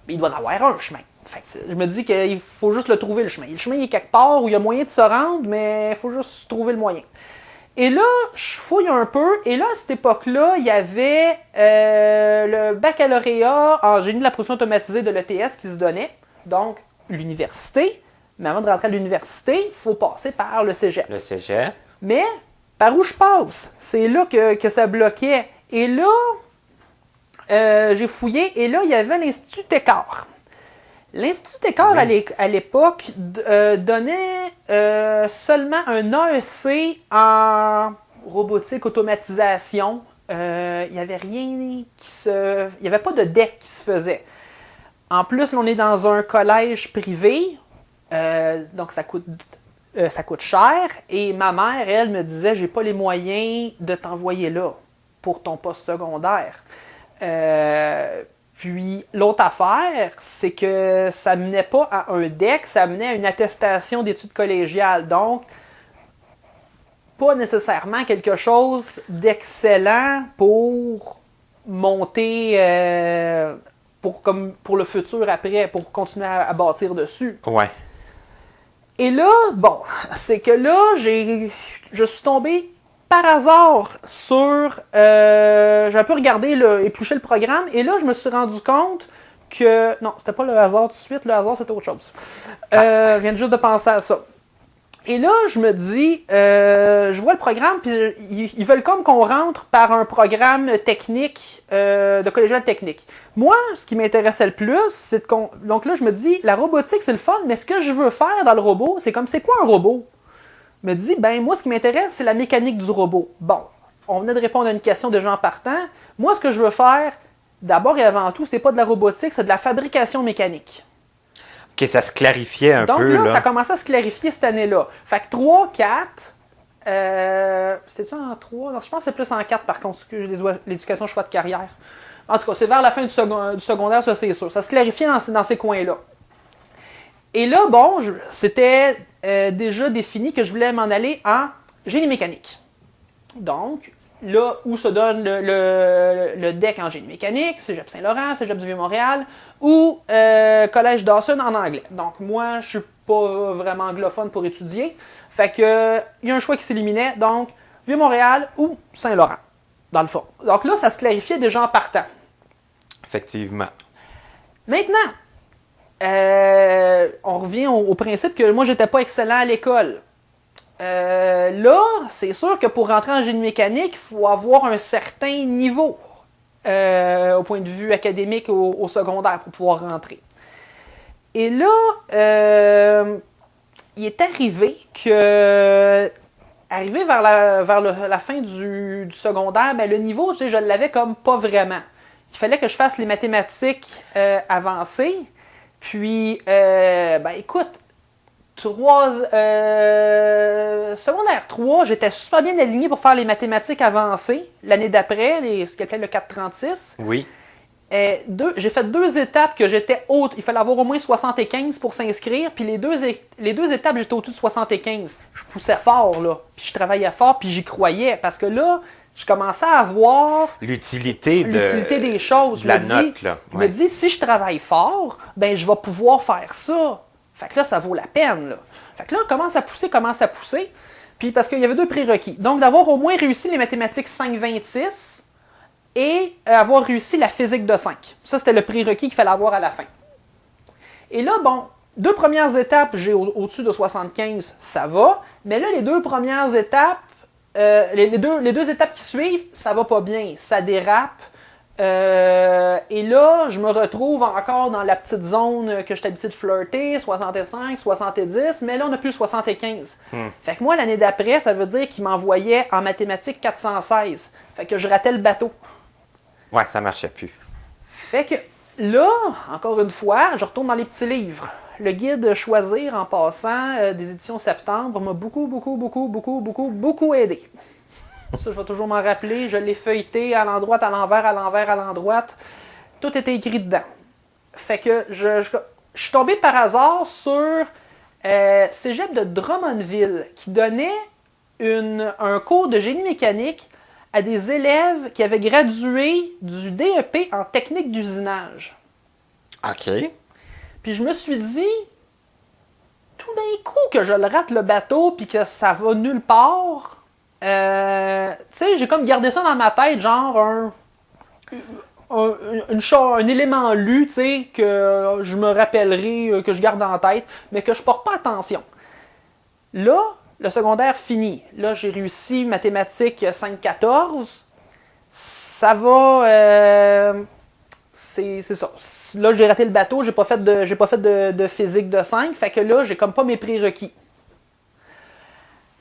Mais il doit y avoir un chemin. Fait que je me dis qu'il faut juste le trouver, le chemin. Le chemin est quelque part où il y a moyen de se rendre, mais il faut juste trouver le moyen. Et là, je fouille un peu, et là, à cette époque-là, il y avait le baccalauréat en génie de la production automatisée de l'ETS qui se donnait, donc l'université. Mais avant de rentrer à l'université, il faut passer par le cégep. Le cégep. Mais, par où je passe? C'est là que ça bloquait. Et là, j'ai fouillé, et là, il y avait l'Institut Técart. L'Institut Técart, oui, à l'époque, donnait seulement un AEC en robotique, automatisation. Il n'y avait rien il n'y avait pas de DEC qui se faisait. En plus, là, on est dans un collège privé, donc ça coûte cher. Et ma mère, elle, me disait, j'ai pas les moyens de t'envoyer là pour ton poste secondaire. Puis, l'autre affaire, c'est que ça ne menait pas à un DEC, ça menait à une attestation d'études collégiales. Donc, pas nécessairement quelque chose d'excellent pour monter, pour le futur après, pour continuer à bâtir dessus. Ouais. Et là, bon, c'est que là, je suis tombé par hasard sur... j'ai un peu regardé, épluché le programme, et là, je me suis rendu compte que... Non, c'était pas le hasard tout de suite, le hasard, c'était autre chose. Je viens juste de penser à ça. Et là, je me dis, je vois le programme, puis ils veulent comme qu'on rentre par un programme technique, de collégial technique. Moi, ce qui m'intéressait le plus, c'est donc là, je me dis, la robotique, c'est le fun, mais ce que je veux faire dans le robot, c'est comme, c'est quoi un robot? Me dit, ben moi, ce qui m'intéresse, c'est la mécanique du robot. Bon, on venait de répondre à une question de gens partants. Moi, ce que je veux faire, d'abord et avant tout, c'est pas de la robotique, c'est de la fabrication mécanique. OK, ça se clarifiait un peu. Donc là, ça commençait à se clarifier cette année-là. Fait que 3, 4, c'était-tu en 3? Non, je pense que c'est plus en 4, par contre, l'éducation choix de carrière. En tout cas, c'est vers la fin du secondaire, ça c'est sûr. Ça se clarifiait dans ces coins-là. Et là, bon, c'était déjà défini que je voulais m'en aller en génie mécanique. Donc, là où se donne le DEC en génie mécanique, Cégep Saint-Laurent, Cégep du Vieux-Montréal, ou Collège Dawson en anglais. Donc moi, je suis pas vraiment anglophone pour étudier. Fait que il y a un choix qui s'éliminait, donc Vieux-Montréal ou Saint-Laurent, dans le fond. Donc là, ça se clarifiait déjà en partant. Effectivement. Maintenant, on revient au principe que moi, j'étais pas excellent à l'école. Là, c'est sûr que pour rentrer en génie mécanique, il faut avoir un certain niveau au point de vue académique au secondaire pour pouvoir rentrer. Et là, il est arrivé que, arrivé vers la fin du secondaire, ben, le niveau, je l'avais comme pas vraiment. Il fallait que je fasse les mathématiques avancées. Puis, ben écoute, secondaire 3, j'étais super bien aligné pour faire les mathématiques avancées. L'année d'après, ce qu'on appelle le 436. Oui. J'ai fait 2 étapes que j'étais haute. Il fallait avoir au moins 75 pour s'inscrire. Puis les deux étapes, j'étais au-dessus de 75. Je poussais fort, là. Puis je travaillais fort, puis j'y croyais. Parce que là, je commençais à voir l'utilité des choses. De la note, là. Je me dis, si je travaille fort, ben je vais pouvoir faire ça. Fait que là, ça vaut la peine, là. Fait que là, on commence à pousser. Puis parce qu'il y avait 2 prérequis. Donc, d'avoir au moins réussi les mathématiques 5-26 et avoir réussi la physique de 5. Ça, c'était le prérequis qu'il fallait avoir à la fin. Et là, bon, 2 premières étapes, j'ai au-dessus de 75, ça va. Mais là, les 2 premières étapes, les deux étapes qui suivent, ça va pas bien, ça dérape. Et là, je me retrouve encore dans la petite zone que j'étais habitué de flirter, 65, 70, mais là, on a plus 75. Fait que moi, l'année d'après, ça veut dire qu'il m'envoyait en mathématiques 416. Fait que je ratais le bateau. Ouais, ça marchait plus. Fait que là, encore une fois, je retourne dans les petits livres. Le guide Choisir, en passant, des éditions Septembre, m'a beaucoup aidé. Ça, je vais toujours m'en rappeler. Je l'ai feuilleté à l'endroit, à l'envers, à l'envers, à l'endroit. Tout était écrit dedans. Fait que je suis tombé par hasard sur Cégep de Drummondville qui donnait un cours de génie mécanique à des élèves qui avaient gradué du DEP en technique d'usinage. OK. Puis je me suis dit, tout d'un coup que je le rate le bateau puis que ça va nulle part, tu sais, j'ai comme gardé ça dans ma tête, genre un élément lu, tu sais, que je me rappellerai, que je garde en tête, mais que je porte pas attention. Là, le secondaire fini. Là, j'ai réussi mathématiques 5-14. Ça va... c'est ça. Là, j'ai raté le bateau, j'ai pas fait de physique de 5, fait que là, j'ai comme pas mes prérequis.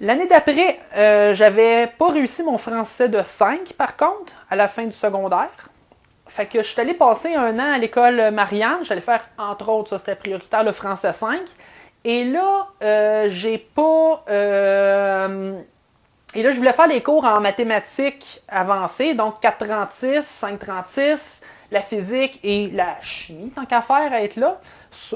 L'année d'après, j'avais pas réussi mon français de 5, par contre, à la fin du secondaire. Fait que je suis allé passer 1 an à l'école Marianne. J'allais faire, entre autres, ça c'était prioritaire, le français 5. Et là, j'ai pas... Et là, je voulais faire les cours en mathématiques avancées, donc 436, 536, la physique et la chimie, tant qu'à faire, à être là.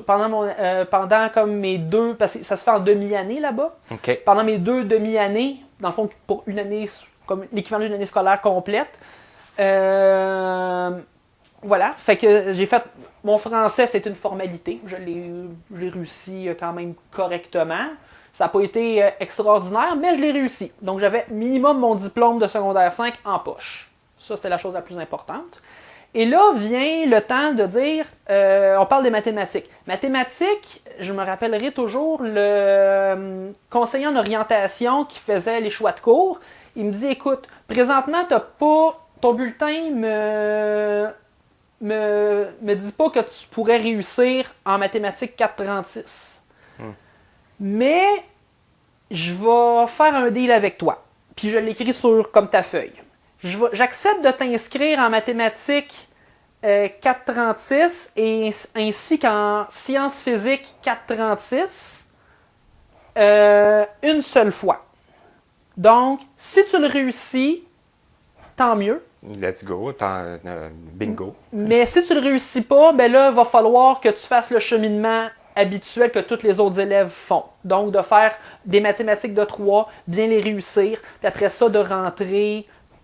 Pendant comme mes 2... Parce que ça se fait en demi-année là-bas. Okay. Pendant mes 2 demi-années, dans le fond, pour une année, comme l'équivalent d'une année scolaire complète. Voilà, fait que j'ai fait... Mon français, c'était une formalité. Je l'ai réussi quand même correctement. Ça n'a pas été extraordinaire, mais je l'ai réussi. Donc, j'avais minimum mon diplôme de secondaire 5 en poche. Ça, c'était la chose la plus importante. Et là vient le temps de dire... on parle des mathématiques. Mathématiques, je me rappellerai toujours le conseiller en orientation qui faisait les choix de cours. Il me dit, écoute, présentement, t'as pas... Ton bulletin me dit pas que tu pourrais réussir en mathématiques 436. Mais je vais faire un deal avec toi. Puis je l'écris comme ta feuille. J'accepte de t'inscrire en mathématiques 436 et ainsi qu'en sciences physiques 436 une seule fois. Donc, si tu le réussis, tant mieux. Let's go, bingo. Mais si tu ne le réussis pas, ben là, il va falloir que tu fasses le cheminement habituel que tous les autres élèves font. Donc, de faire des mathématiques de 3, bien les réussir, puis après ça, de rentrer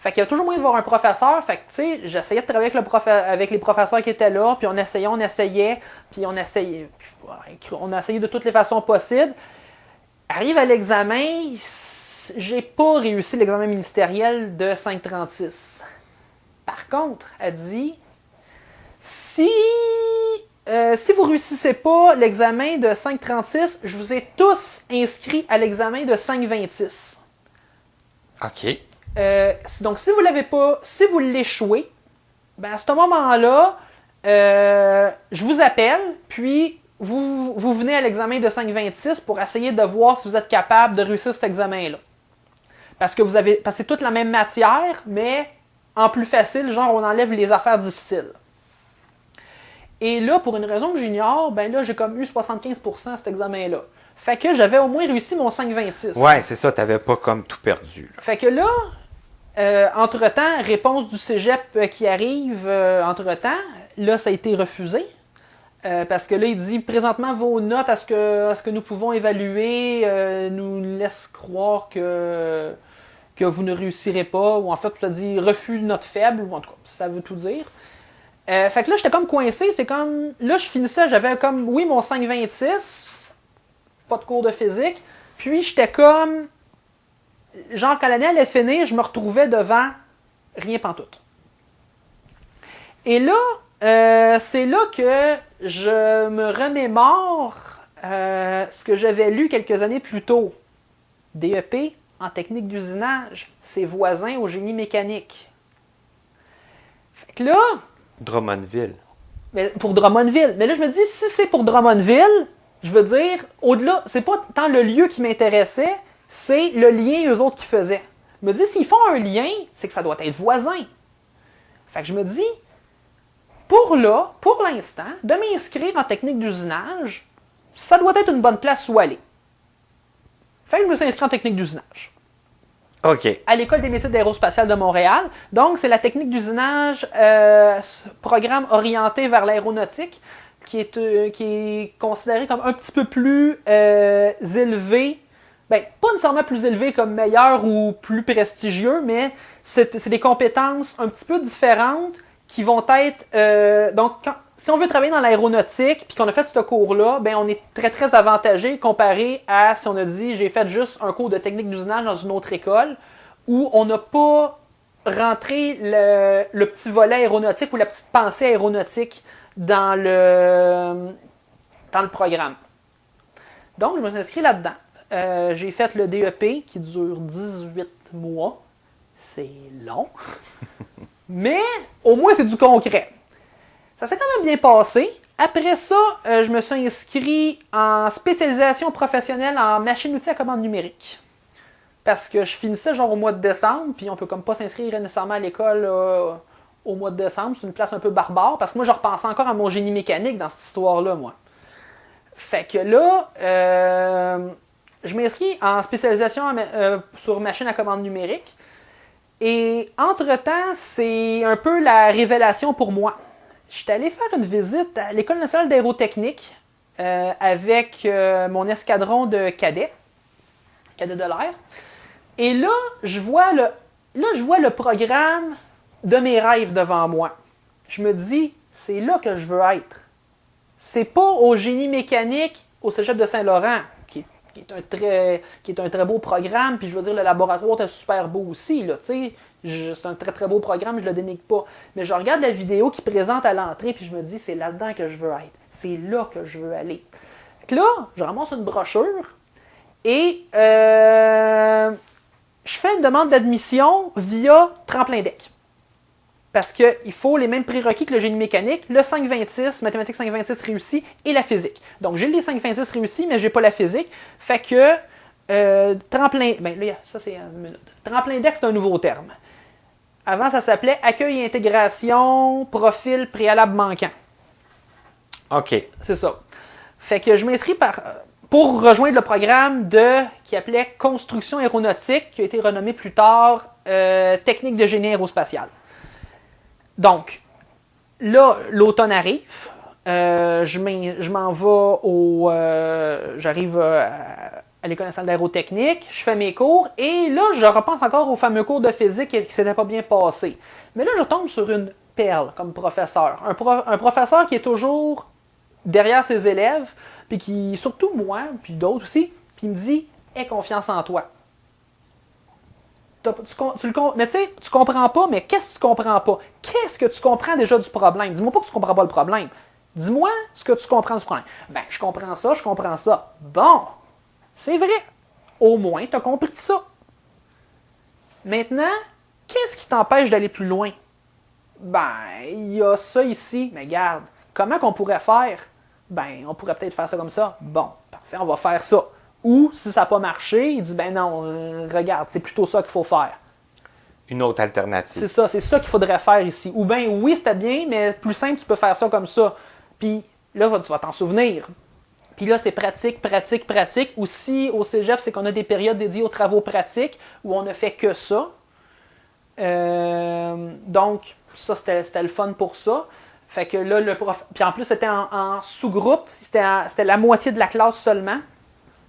Fait qu'il y a toujours moyen de voir un professeur. Fait que, tu sais, j'essayais de travailler avec les professeurs qui étaient là, puis on essayait, puis on essayait. On a essayé de toutes les façons possibles. Arrive à l'examen, j'ai pas réussi l'examen ministériel de 536. Par contre, elle dit, si vous réussissez pas l'examen de 536, je vous ai tous inscrits à l'examen de 526. OK. Donc, si vous l'avez pas, si vous l'échouez, ben à ce moment-là, je vous appelle, puis vous venez à l'examen de 526 pour essayer de voir si vous êtes capable de réussir cet examen-là. Parce que c'est toute la même matière, mais en plus facile, genre on enlève les affaires difficiles. Et là, pour une raison que j'ignore, ben là, j'ai comme eu 75% à cet examen-là. Fait que j'avais au moins réussi mon 526. Ouais, c'est ça, t'avais pas comme tout perdu. Fait que là, entre-temps, réponse du cégep qui arrive entre-temps, là, ça a été refusé. Parce que là, il dit, présentement, vos notes à ce que nous pouvons évaluer nous laissent croire que vous ne réussirez pas, ou en fait, tu as dit refus de note faible, ou en tout cas, ça veut tout dire. Fait que là, j'étais comme coincé, c'est comme, là, je finissais, j'avais comme, oui, mon 5,26, pas de cours de physique, puis j'étais comme, genre, quand l'année allait finir, je me retrouvais devant rien pantoute. Et là, c'est là que je me remémore ce que j'avais lu quelques années plus tôt. DEP en technique d'usinage, ses voisins au génie mécanique. Fait que là... Drummondville. Pour Drummondville. Mais là, je me dis, si c'est pour Drummondville, je veux dire, au-delà, c'est pas tant le lieu qui m'intéressait, c'est le lien eux autres qui faisaient. Je me dis, s'ils font un lien, c'est que ça doit être voisin. Fait que je me dis... Pour l'instant, de m'inscrire en technique d'usinage, ça doit être une bonne place où aller. Fait que je me suis inscrit en technique d'usinage. OK. À l'École des métiers d'aérospatiale de Montréal. Donc, c'est la technique d'usinage, programme orienté vers l'aéronautique, qui est considéré comme un petit peu plus élevé. Ben, pas nécessairement plus élevé comme meilleur ou plus prestigieux, mais c'est des compétences un petit peu différentes qui vont être... donc, si on veut travailler dans l'aéronautique puis qu'on a fait ce cours-là, ben on est très, très avantagé comparé à si on a dit j'ai fait juste un cours de technique d'usinage dans une autre école où on n'a pas rentré le petit volet aéronautique ou la petite pensée aéronautique dans le programme. Donc, je me suis inscrit là-dedans. J'ai fait le DEP qui dure 18 mois. C'est long. Mais au moins, c'est du concret. Ça s'est quand même bien passé. Après ça, je me suis inscrit en spécialisation professionnelle en machine-outil à commande numérique. Parce que je finissais genre au mois de décembre, puis on peut comme pas s'inscrire nécessairement à l'école au mois de décembre. C'est une place un peu barbare, parce que moi, je repensais encore à mon génie mécanique dans cette histoire-là, moi. Fait que là, je m'inscris en spécialisation sur machine à commande numérique. Et entre-temps, c'est un peu la révélation pour moi. Je suis allé faire une visite à l'École nationale d'aérotechnique avec mon escadron de cadets de l'air. Et là, je vois le programme de mes rêves devant moi. Je me dis, c'est là que je veux être. C'est pas au génie mécanique au Cégep de Saint-Laurent, qui est un très beau programme, puis je veux dire, le laboratoire est super beau aussi, là, tu sais, c'est un très très beau programme, je le dénigre pas, mais je regarde la vidéo qui présente à l'entrée, puis je me dis, c'est là-dedans que je veux être, c'est là que je veux aller. Fait que là, je ramasse une brochure, et je fais une demande d'admission via Tremplin Deck. Parce qu'il faut les mêmes prérequis que le génie mécanique, le 526, mathématiques 526 réussi, et la physique. Donc j'ai les 526 réussis, mais j'ai pas la physique. Fait que Tremplin... Ben là, ça c'est une minute. Tremplin Deck, c'est un nouveau terme. Avant, ça s'appelait Accueil et intégration, profil préalable manquant. OK. C'est ça. Fait que je m'inscris pour rejoindre le programme qui appelait Construction aéronautique, qui a été renommé plus tard Technique de génie aérospatial. Donc, là, l'automne arrive. Je m'en vais j'arrive à l'École nationale d'aérotechnique, je fais mes cours, et là, je repense encore au fameux cours de physique qui ne s'était pas bien passé. Mais là, je tombe sur une perle comme professeur. Un professeur qui est toujours derrière ses élèves, puis qui, surtout moi, puis d'autres aussi, puis il me dit « Aie confiance en toi ». Mais tu sais, tu comprends pas, mais qu'est-ce que tu comprends pas? Qu'est-ce que tu comprends déjà du problème? Dis-moi pas que tu comprends pas le problème. Dis-moi ce que tu comprends du problème. Ben, je comprends ça, je comprends ça. Bon, c'est vrai. Au moins, tu as compris ça. Maintenant, qu'est-ce qui t'empêche d'aller plus loin? Ben, il y a ça ici. Mais regarde, comment qu'on pourrait faire? Ben, on pourrait peut-être faire ça comme ça. Bon, parfait, on va faire ça. Ou, si ça n'a pas marché, il dit, ben non, regarde, c'est plutôt ça qu'il faut faire. Une autre alternative. C'est ça qu'il faudrait faire ici. Ou bien, oui, c'était bien, mais plus simple, tu peux faire ça comme ça. Puis là, tu vas t'en souvenir. Puis là, c'est pratique, pratique, pratique. Aussi, au cégep, c'est qu'on a des périodes dédiées aux travaux pratiques où on ne fait que ça. Donc, ça, c'était le fun pour ça. Fait que là, le prof... Puis en plus, c'était en sous-groupe. C'était la moitié de la classe seulement.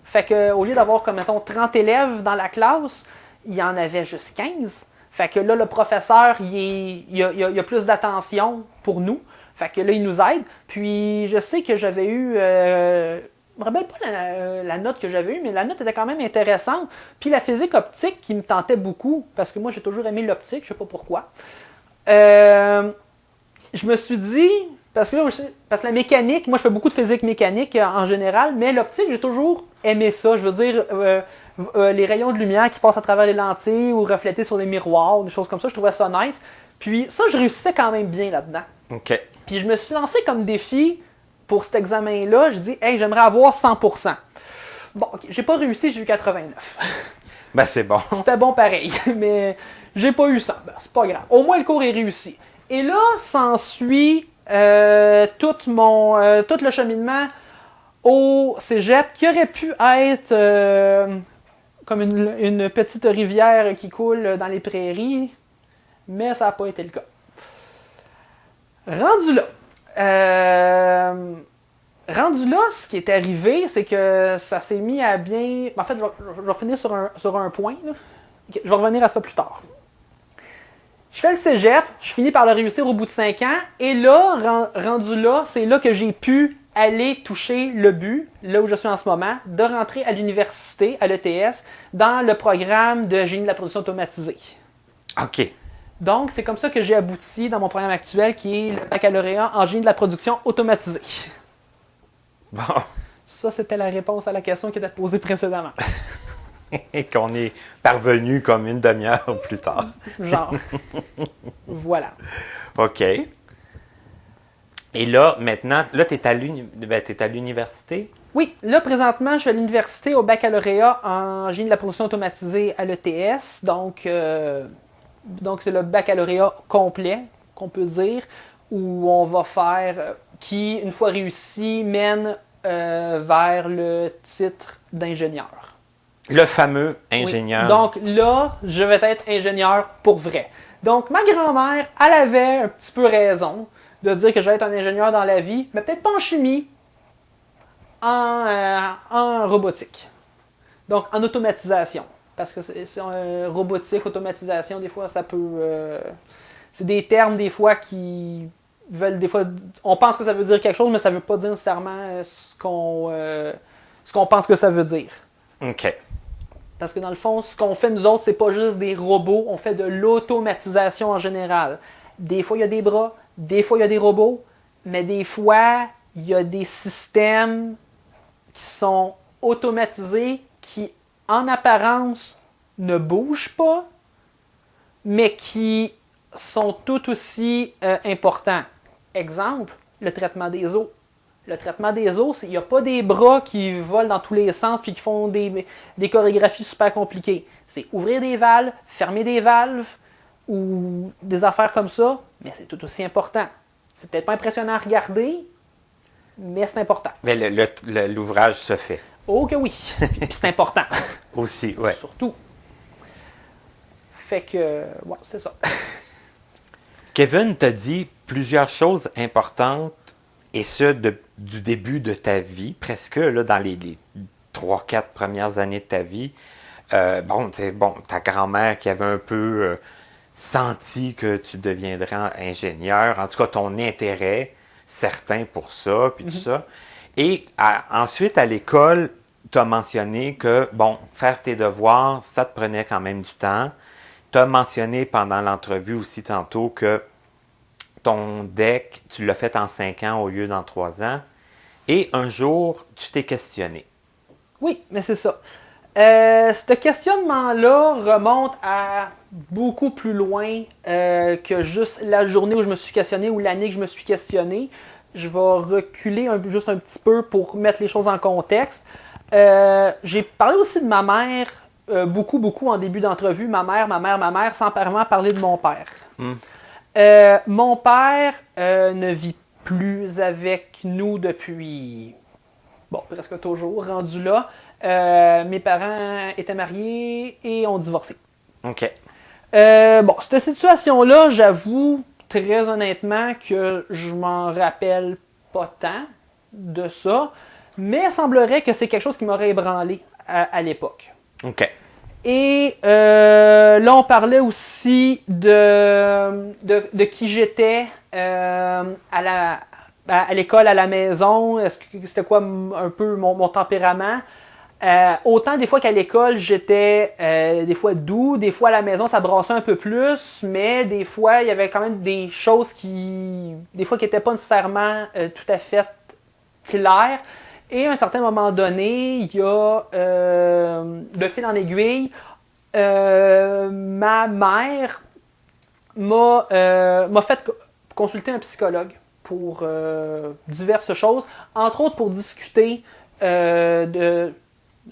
Fait qu'au lieu d'avoir, comme mettons, 30 élèves dans la classe, il y en avait juste 15. Fait que là, le professeur, il a plus d'attention pour nous. Fait que là, il nous aide. Puis, je sais que j'avais eu... je me rappelle pas la note que j'avais eue, mais la note était quand même intéressante. Puis la physique optique qui me tentait beaucoup, parce que moi, j'ai toujours aimé l'optique, je sais pas pourquoi. Je me suis dit... Parce que la mécanique, moi je fais beaucoup de physique mécanique en général, mais l'optique, j'ai toujours aimé ça. Je veux dire, les rayons de lumière qui passent à travers les lentilles ou reflétés sur les miroirs, des choses comme ça, je trouvais ça nice. Puis ça, je réussissais quand même bien là-dedans. OK. Puis je me suis lancé comme défi pour cet examen-là. Je dis, hey, j'aimerais avoir 100%. Bon, OK, j'ai pas réussi, j'ai eu 89. Ben c'est bon. C'était bon pareil, mais j'ai pas eu 100. Ben, c'est pas grave. Au moins, le cours est réussi. Et là, s'ensuit... tout le cheminement au cégep qui aurait pu être comme une petite rivière qui coule dans les prairies, mais ça n'a pas été le cas. Rendu là, ce qui est arrivé, c'est que ça s'est mis à bien... En fait, je vais finir sur un point. Là. Je vais revenir à ça plus tard. Je fais le cégep, je finis par le réussir au bout de 5 ans, et là, rendu là, c'est là que j'ai pu aller toucher le but, là où je suis en ce moment, de rentrer à l'université, à l'ETS, dans le programme de génie de la production automatisée. OK. Donc, c'est comme ça que j'ai abouti dans mon programme actuel, qui est le baccalauréat en génie de la production automatisée. Bon. Ça, c'était la réponse à la question qui était posée précédemment. Et qu'on est parvenu comme une demi-heure plus tard. Genre. Voilà. OK. Et là, maintenant, là, tu es à l'université? Oui, là, présentement, je suis à l'université au baccalauréat en génie de la production automatisée à l'ETS. Donc, c'est le baccalauréat complet, qu'on peut dire, où on va faire, qui, une fois réussi, mène vers le titre d'ingénieur. Le fameux ingénieur. Oui. Donc là, je vais être ingénieur pour vrai. Donc ma grand-mère, elle avait un petit peu raison de dire que je vais être un ingénieur dans la vie, mais peut-être pas en chimie, en robotique. Donc en automatisation. Parce que c'est robotique, automatisation, des fois ça peut... c'est des termes des fois qui veulent... Des fois, on pense que ça veut dire quelque chose, mais ça ne veut pas dire nécessairement ce qu'on pense que ça veut dire. OK. Parce que dans le fond, ce qu'on fait nous autres, c'est pas juste des robots, on fait de l'automatisation en général. Des fois, il y a des bras, des fois, il y a des robots, mais des fois, il y a des systèmes qui sont automatisés, qui, en apparence, ne bougent pas, mais qui sont tout aussi importants. Exemple, le traitement des eaux. Le traitement des os, il n'y a pas des bras qui volent dans tous les sens puis qui font des chorégraphies super compliquées. C'est ouvrir des valves, fermer des valves ou des affaires comme ça, mais c'est tout aussi important. C'est peut-être pas impressionnant à regarder, mais c'est important. Mais l'ouvrage se fait. Oh que oui, puis c'est important. Aussi, ouais. Surtout. Fait que, ouais, c'est ça. Kevin t'a dit plusieurs choses importantes, et ce, du début de ta vie, presque, là, dans les 3-4 premières années de ta vie. Ta grand-mère qui avait un peu senti que tu deviendrais ingénieur, en tout cas ton intérêt certain pour ça, puis tout ça. Et ensuite, à l'école, tu as mentionné que, faire tes devoirs, ça te prenait quand même du temps. Tu as mentionné pendant l'entrevue aussi tantôt que ton DEC, tu l'as fait en 5 ans au lieu d'en 3 ans. Et un jour, tu t'es questionné. Oui, mais c'est ça. Ce questionnement-là remonte à beaucoup plus loin que juste la journée où je me suis questionné ou l'année que je me suis questionné. Je vais reculer juste un petit peu pour mettre les choses en contexte. J'ai parlé aussi de ma mère beaucoup en début d'entrevue. Ma mère, sans vraiment parler de mon père. Mon père ne vit plus avec nous depuis, presque toujours, rendu là. Mes parents étaient mariés et ont divorcé. OK. Cette situation-là, j'avoue très honnêtement que je m'en rappelle pas tant de ça, mais il semblerait que c'est quelque chose qui m'aurait ébranlé à l'époque. OK. Et là, on parlait aussi de qui j'étais à l'école, à la maison. Est-ce que c'était quoi un peu mon tempérament? Autant des fois qu'à l'école, j'étais des fois doux, des fois à la maison, ça brassait un peu plus, mais des fois, il y avait quand même des choses qui n'étaient pas nécessairement tout à fait claires. Et à un certain moment donné, il y a de fil en aiguille, ma mère m'a fait consulter un psychologue pour diverses choses, entre autres pour discuter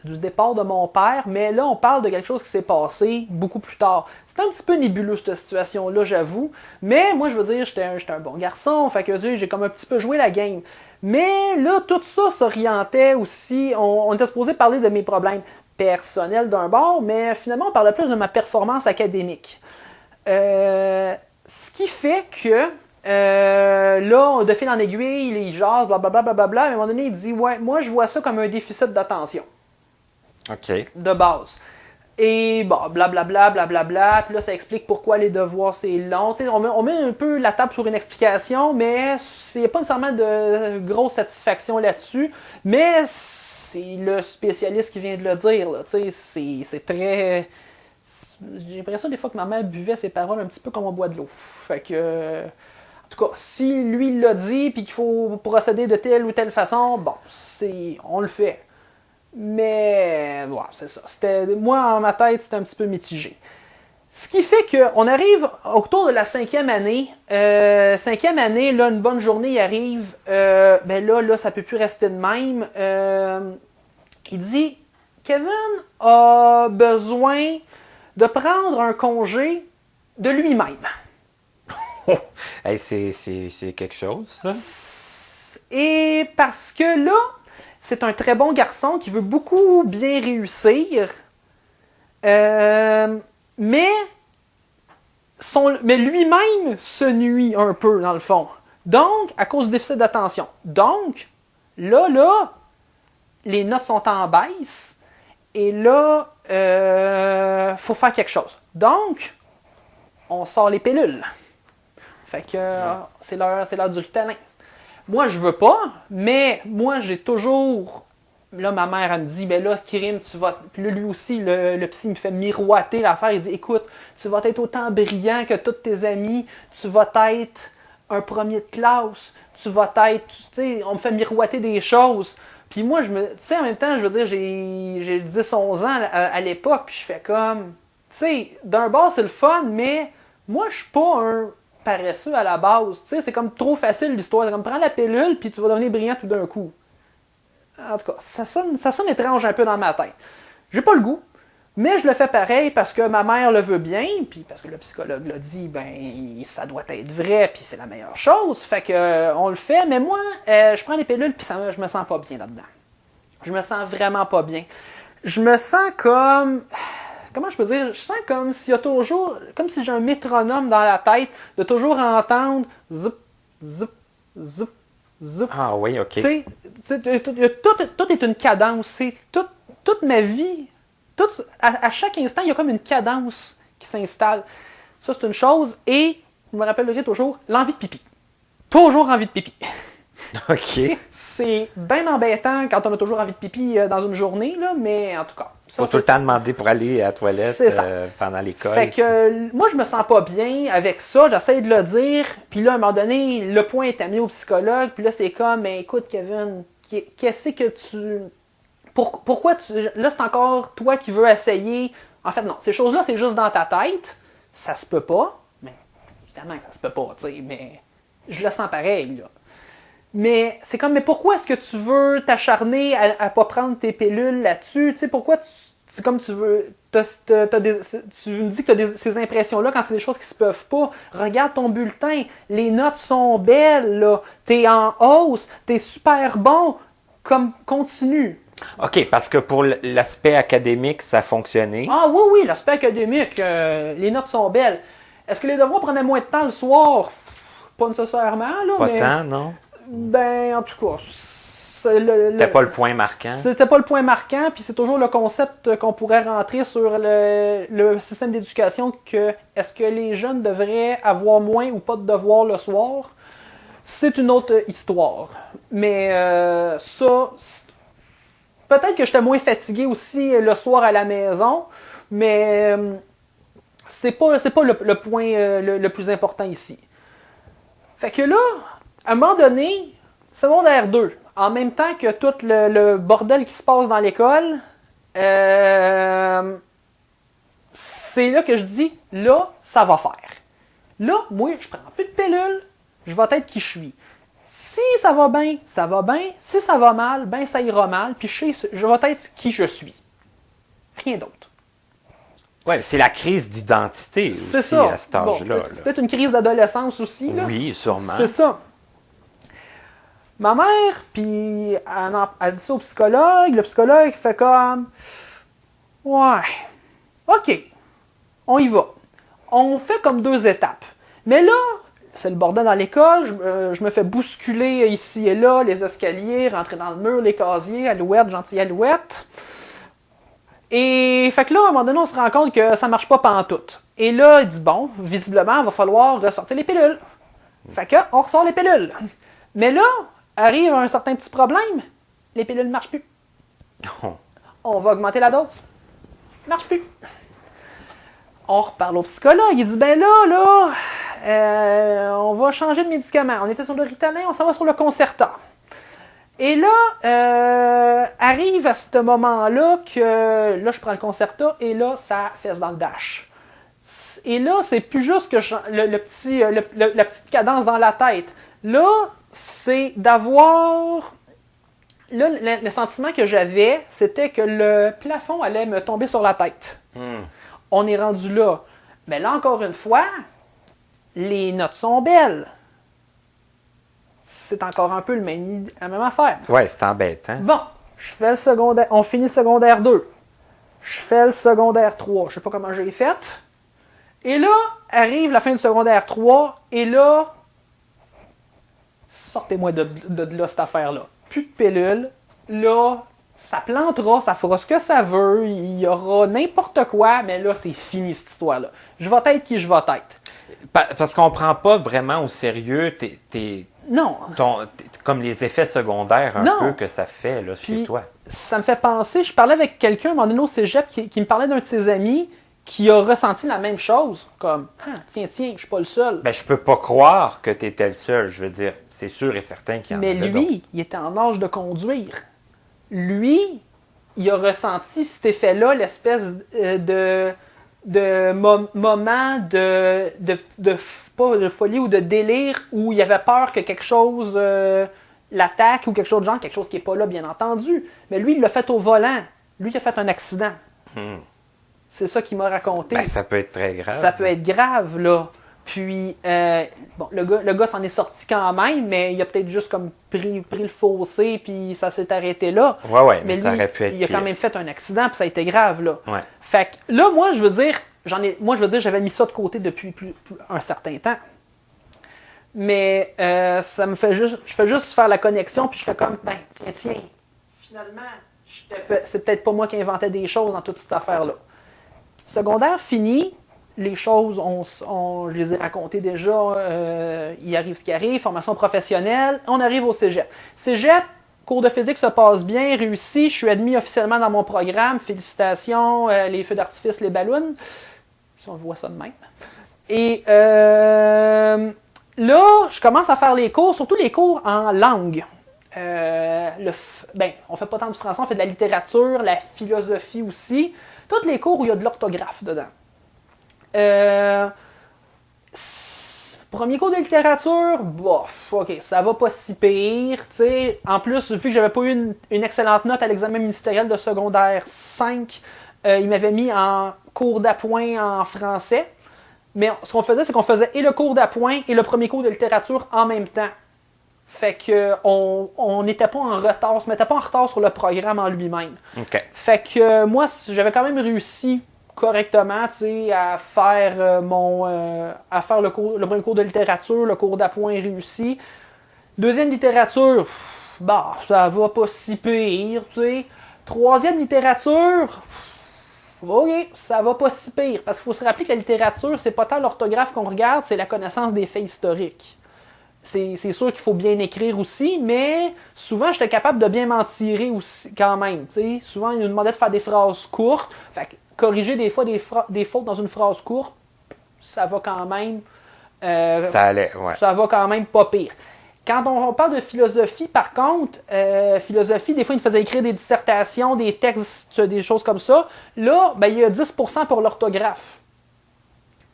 du départ de mon père, mais là, on parle de quelque chose qui s'est passé beaucoup plus tard. C'est un petit peu nébuleux, cette situation-là, j'avoue, mais moi, je veux dire, j'étais un bon garçon, fait que j'ai comme un petit peu joué la game. Mais là, tout ça s'orientait aussi, on était supposé parler de mes problèmes personnels d'un bord, mais finalement, on parlait plus de ma performance académique. Ce qui fait que là, de fil en aiguille, il jase, blablabla, à un moment donné, il dit « Ouais, moi, je vois ça comme un déficit d'attention. » OK. De base. Et blablabla, puis là, ça explique pourquoi les devoirs, c'est long. On met un peu la table sur une explication, mais il n'y a pas nécessairement de grosse satisfaction là-dessus. Mais c'est le spécialiste qui vient de le dire. Là. C'est très... J'ai l'impression des fois que ma mère buvait ses paroles un petit peu comme on boit de l'eau. Fait que... En tout cas, si lui il l'a dit, puis qu'il faut procéder de telle ou telle façon, on le fait. Mais, c'est ça. Moi, en ma tête, c'était un petit peu mitigé. Ce qui fait qu'on arrive autour de la 5e année. 5e année, là, une bonne journée il arrive. Là, ça peut plus rester de même. Il dit, Kevin a besoin de prendre un congé de lui-même. Hey, c'est quelque chose, ça. Et parce que là, c'est un très bon garçon qui veut beaucoup bien réussir, mais lui-même se nuit un peu, dans le fond. Donc, à cause du déficit d'attention. Donc, là, les notes sont en baisse, et là, faut faire quelque chose. Donc, on sort les pilules. Fait que c'est l'heure du Ritalin. Moi, je veux pas, mais moi, j'ai toujours... Là, ma mère, elle me dit, là, Kirim, tu vas... Puis là, lui aussi, le psy me fait miroiter l'affaire. Il dit, écoute, tu vas être autant brillant que tous tes amis. Tu vas être un premier de classe. Tu vas être... Tu sais, on me fait miroiter des choses. Puis moi, tu sais, en même temps, je veux dire, j'ai 10-11 ans à l'époque. Puis je fais comme... Tu sais, d'un bord, c'est le fun, mais moi, je suis pas un... paresseux à la base. Tu sais, c'est comme trop facile l'histoire. C'est comme prends la pilule puis tu vas devenir brillant tout d'un coup. En tout cas, ça sonne étrange un peu dans ma tête. J'ai pas le goût, mais je le fais pareil parce que ma mère le veut bien, puis parce que le psychologue l'a dit, ça doit être vrai, puis c'est la meilleure chose. Fait que on le fait, mais moi, je prends les pilules puis je me sens pas bien là-dedans. Je me sens vraiment pas bien. Je me sens comme... Comment je peux dire? Je sens comme s'il y a toujours... Comme si j'ai un métronome dans la tête, de toujours entendre zoup, zoup, zoup, Zoup. Ah oui, OK. Tout est une cadence. Toute ma vie, à chaque instant, il y a comme une cadence qui s'installe. Ça, c'est une chose. Et, je me rappellerai toujours, l'envie de pipi. Toujours envie de pipi. OK. C'est bien embêtant quand on a toujours envie de pipi dans une journée, là, mais en tout cas. Faut tout le temps demander pour aller à la toilette pendant l'école. Fait que moi, je me sens pas bien avec ça. J'essaie de le dire. Puis là, à un moment donné, le point est amené au psychologue. Puis là, c'est comme, mais écoute, Kevin, qu'est-ce que tu... Pourquoi tu... Là, c'est encore toi qui veux essayer. En fait, non. Ces choses-là, c'est juste dans ta tête. Ça se peut pas. Mais évidemment que ça se peut pas, tu sais. Mais je le sens pareil, là. Mais c'est comme, mais pourquoi est-ce que tu veux t'acharner à pas prendre tes pilules là-dessus? Tu sais, pourquoi c'est comme tu veux. Tu me dis que tu as ces impressions-là quand c'est des choses qui se peuvent pas. Regarde ton bulletin. Les notes sont belles, là. T'es en hausse. T'es super bon. Comme, continue. OK, parce que pour l'aspect académique, ça a fonctionné. Ah oui, l'aspect académique, les notes sont belles. Est-ce que les devoirs prenaient moins de temps le soir? Pas nécessairement, là. Pas tant, non? Ben, en tout cas, c'était pas le point marquant. C'était pas le point marquant, puis c'est toujours le concept qu'on pourrait rentrer sur le système d'éducation que est-ce que les jeunes devraient avoir moins ou pas de devoirs le soir? C'est une autre histoire. Mais ça, peut-être que j'étais moins fatigué aussi le soir à la maison, mais c'est pas le point le plus important ici. Fait que là, à un moment donné, secondaire 2, en même temps que tout le bordel qui se passe dans l'école, c'est là que je dis, là, ça va faire. Là, moi, je prends plus de pilules, je vais être qui je suis. Si ça va bien, ça va bien. Si ça va mal, ben ça ira mal, puis je vais être qui je suis. Rien d'autre. Ouais, c'est la crise d'identité aussi à cet âge-là. Bon, c'est peut-être une crise d'adolescence aussi. Là. Oui, sûrement. C'est ça. Ma mère, puis elle dit ça au psychologue. Le psychologue fait comme... Ouais, OK, on y va. On fait comme 2 étapes. Mais là, c'est le bordel dans l'école. Je me fais bousculer ici et là, les escaliers, rentrer dans le mur, les casiers, alouette, gentille alouette. Et fait que là, à un moment donné, on se rend compte que ça marche pas pantoute. Et là, il dit, bon, visiblement, il va falloir ressortir les pilules. Fait que, on ressort les pilules. Mais là, arrive un certain petit problème. Les pilules ne marchent plus. Oh. On va augmenter la dose. Marche plus. On reparle au psychologue. Il dit, ben là, on va changer de médicament. On était sur le Ritalin, on s'en va sur le Concerta. Et là, arrive à ce moment-là que là, je prends le Concerta et là, ça fesse dans le dash. Et là, c'est plus juste que la petite cadence dans la tête. Là, c'est d'avoir... Là, le sentiment que j'avais, c'était que le plafond allait me tomber sur la tête. On est rendu là. Mais là, encore une fois, les notes sont belles. C'est encore un peu la même affaire. Ouais, c'est embêtant. Bon, je fais le secondaire. On finit le secondaire 2. Je fais le secondaire 3. Je sais pas comment j'ai fait. Et là, arrive la fin du secondaire 3. Et là, sortez-moi de là, cette affaire-là. Plus de pilules. Là, ça plantera, ça fera ce que ça veut. Il y aura n'importe quoi. Mais là, c'est fini, cette histoire-là. Je vais être qui je vais être. Parce qu'on prend pas vraiment au sérieux non. Comme les effets secondaires peu que ça fait là, chez toi. Ça me fait penser, je parlais avec quelqu'un à un moment donné au cégep qui me parlait d'un de ses amis qui a ressenti la même chose. Comme, tiens, je suis pas le seul. Ben, je peux pas croire que tu étais le seul. Je veux dire, c'est sûr et certain qu'il y en a. Mais lui, il était en âge de conduire. Lui, il a ressenti cet effet-là, l'espèce de moment pas de folie ou de délire où il avait peur que quelque chose l'attaque ou quelque chose de genre, quelque chose qui n'est pas là, bien entendu. Mais lui, il l'a fait au volant. Lui, il a fait un accident. C'est ça qu'il m'a raconté. Ben, ça peut être très grave. Ça peut être grave, là. Puis, le gars s'en est sorti quand même, mais il a peut-être juste comme pris le fossé, puis ça s'est arrêté là. Ouais, mais lui, ça aurait pu être il a quand même fait un accident, puis ça a été grave, là. Ouais. Fait que là, j'avais mis ça de côté depuis un certain temps. Mais ça me fait juste. Je fais juste faire la connexion, puis je fais comme, ben, tiens, finalement, c'est peut-être pas moi qui inventais des choses dans toute cette affaire-là. Secondaire fini, les choses, je les ai racontées déjà, il arrive ce qui arrive, formation professionnelle, on arrive au cégep. Cégep, cours de physique se passe bien, réussi, je suis admis officiellement dans mon programme, félicitations, les feux d'artifice, les ballons, si on voit ça de même. Et là, je commence à faire les cours, surtout les cours en langue. On fait pas tant du français, on fait de la littérature, la philosophie aussi. Tous les cours où il y a de l'orthographe dedans. Premier cours de littérature, bof, ok, ça va pas si pire, tu sais. En plus, vu que j'avais pas eu une excellente note à l'examen ministériel de secondaire 5, il m'avait mis en cours d'appoint en français. Mais ce qu'on faisait, c'est qu'on faisait et le cours d'appoint et le premier cours de littérature en même temps. Fait que on n'était pas en retard, on se mettait pas en retard sur le programme en lui-même. OK. Fait que moi, j'avais quand même réussi correctement, tu sais, à faire le premier cours de littérature, le cours d'appoint réussi. Deuxième littérature, bah, ça va pas si pire, tu sais. Troisième littérature, ok, ça va pas si pire. Parce qu'il faut se rappeler que la littérature, c'est pas tant l'orthographe qu'on regarde, c'est la connaissance des faits historiques. C'est sûr qu'il faut bien écrire aussi, mais souvent, j'étais capable de bien m'en tirer aussi, quand même. T'sais. Souvent, ils nous demandaient de faire des phrases courtes. Fait que corriger des fois des fautes dans une phrase courte, ça va quand même... ça allait, ouais. Ça va quand même pas pire. Quand on parle de philosophie, par contre, philosophie, des fois, ils nous faisaient écrire des dissertations, des textes, des choses comme ça. Là, ben, il y a 10% pour l'orthographe.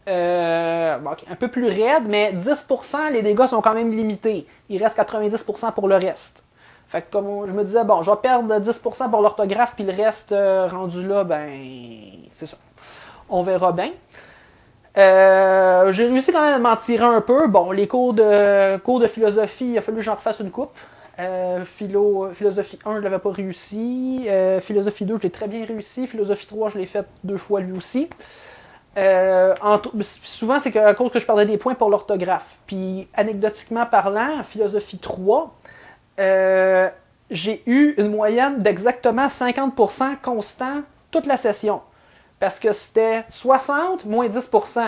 Un peu plus raide, mais 10%, les dégâts sont quand même limités. Il reste 90% pour le reste. Fait que comme je me disais, bon, je vais perdre 10% pour l'orthographe, puis le reste rendu là, ben, c'est ça. On verra bien. J'ai réussi quand même à m'en tirer un peu. Bon, les cours de philosophie, il a fallu que j'en refasse une coupe. Philosophie 1, je l'avais pas réussi. Philosophie 2, je l'ai très bien réussi. Philosophie 3, je l'ai fait 2 fois lui aussi. Souvent, c'est à cause que je perdais des points pour l'orthographe. Puis, anecdotiquement parlant, philosophie 3, j'ai eu une moyenne d'exactement 50% constant toute la session. Parce que c'était 60 moins 10%.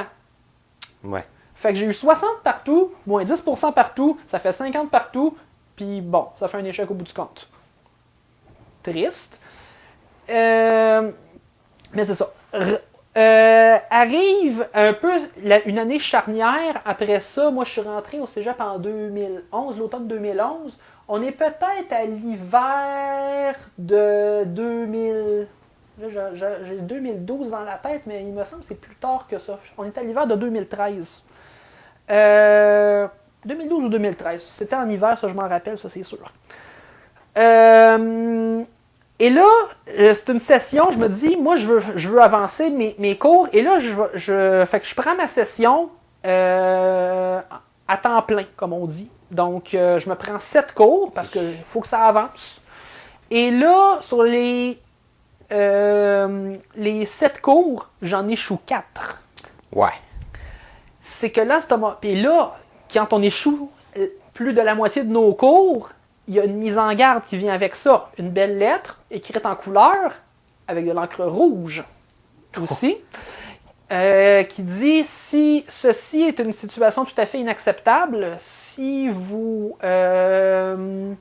Ouais. Fait que j'ai eu 60 partout, moins 10% partout, ça fait 50 partout, puis bon, ça fait un échec au bout du compte. Triste. Mais c'est ça. Arrive un peu une année charnière. Après ça, moi je suis rentré au cégep en 2011, l'automne 2011. On est peut-être à l'hiver de 2000. Là, j'ai 2012 dans la tête, mais il me semble que c'est plus tard que ça. On est à l'hiver de 2013. 2012 ou 2013. C'était en hiver, ça je m'en rappelle, ça c'est sûr. Et là, c'est une session, je me dis, moi je veux avancer mes cours, et là, fait que je prends ma session à temps plein, comme on dit. Donc, je me prends 7 cours, parce qu'il faut que ça avance. Et là, sur les 7 cours, j'en échoue 4. Ouais. C'est que là, puis là, quand on échoue plus de la moitié de nos cours, il y a une mise en garde qui vient avec ça. Une belle lettre écrite en couleur, avec de l'encre rouge aussi, qui dit « Si ceci est une situation tout à fait inacceptable, si vous le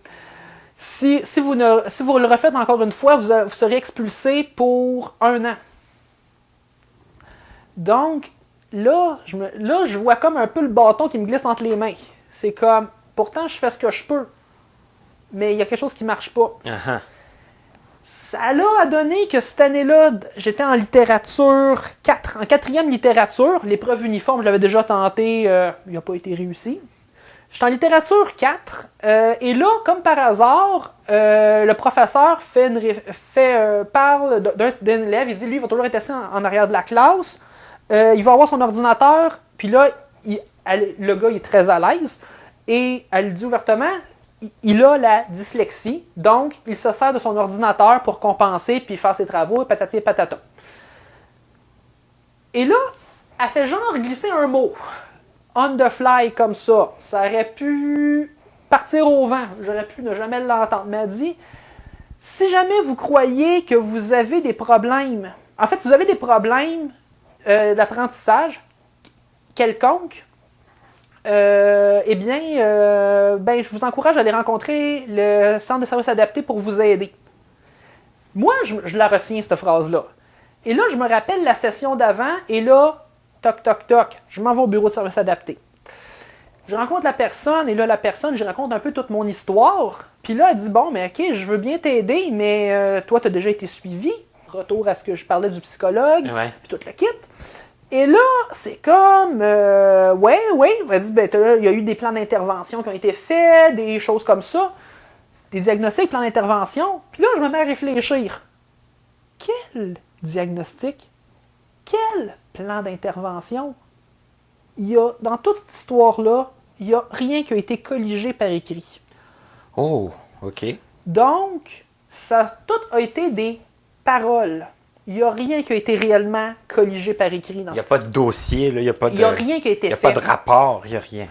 refaites encore une fois, vous serez expulsé pour 1 an. » Donc, là, je vois comme un peu le bâton qui me glisse entre les mains. C'est comme, pourtant, je fais ce que je peux. Mais il y a quelque chose qui ne marche pas. Uh-huh. Ça a donné que cette année-là, j'étais en littérature 4. En 4e littérature, l'épreuve uniforme, je l'avais déjà tenté, il n'a pas été réussi. J'étais en littérature 4, et là, comme par hasard, le professeur parle d'un élève, il dit, lui, il va toujours être assis en arrière de la classe, il va avoir son ordinateur, puis là, le gars, il est très à l'aise, et elle dit ouvertement, il a la dyslexie, donc il se sert de son ordinateur pour compenser puis faire ses travaux, et patati et patata. Et là, elle fait genre glisser un mot on the fly comme ça. Ça aurait pu partir au vent. J'aurais pu ne jamais l'entendre. Mais elle dit, si jamais vous croyez que vous avez des problèmes, en fait, si vous avez des problèmes d'apprentissage quelconque, eh bien, je vous encourage à aller rencontrer le centre de services adaptés pour vous aider. Moi, je la retiens, cette phrase-là. Et là, je me rappelle la session d'avant, et là, toc, toc, toc, je m'en vais au bureau de services adaptés. Je rencontre la personne, et là, la personne, je raconte un peu toute mon histoire. Puis là, elle dit, bon, mais ok, je veux bien t'aider, mais toi, tu as déjà été suivi. Retour à ce que je parlais du psychologue, puis tout le kit. Et là, c'est comme, ouais, elle dit, il y a eu des plans d'intervention qui ont été faits, des choses comme ça, des diagnostics, plans d'intervention. Puis là, je me mets à réfléchir. Quel diagnostic? Quel plan d'intervention? Dans toute cette histoire-là, il n'y a rien qui a été colligé par écrit. Oh, OK. Donc, tout a été des paroles. Il n'y a rien qui a été réellement colligé par écrit dans Il n'y a pas de dossier, là, il n'y a pas de... Il n'y a rien qui a été fait. Il n'y a pas de rapport, il n'y a rien.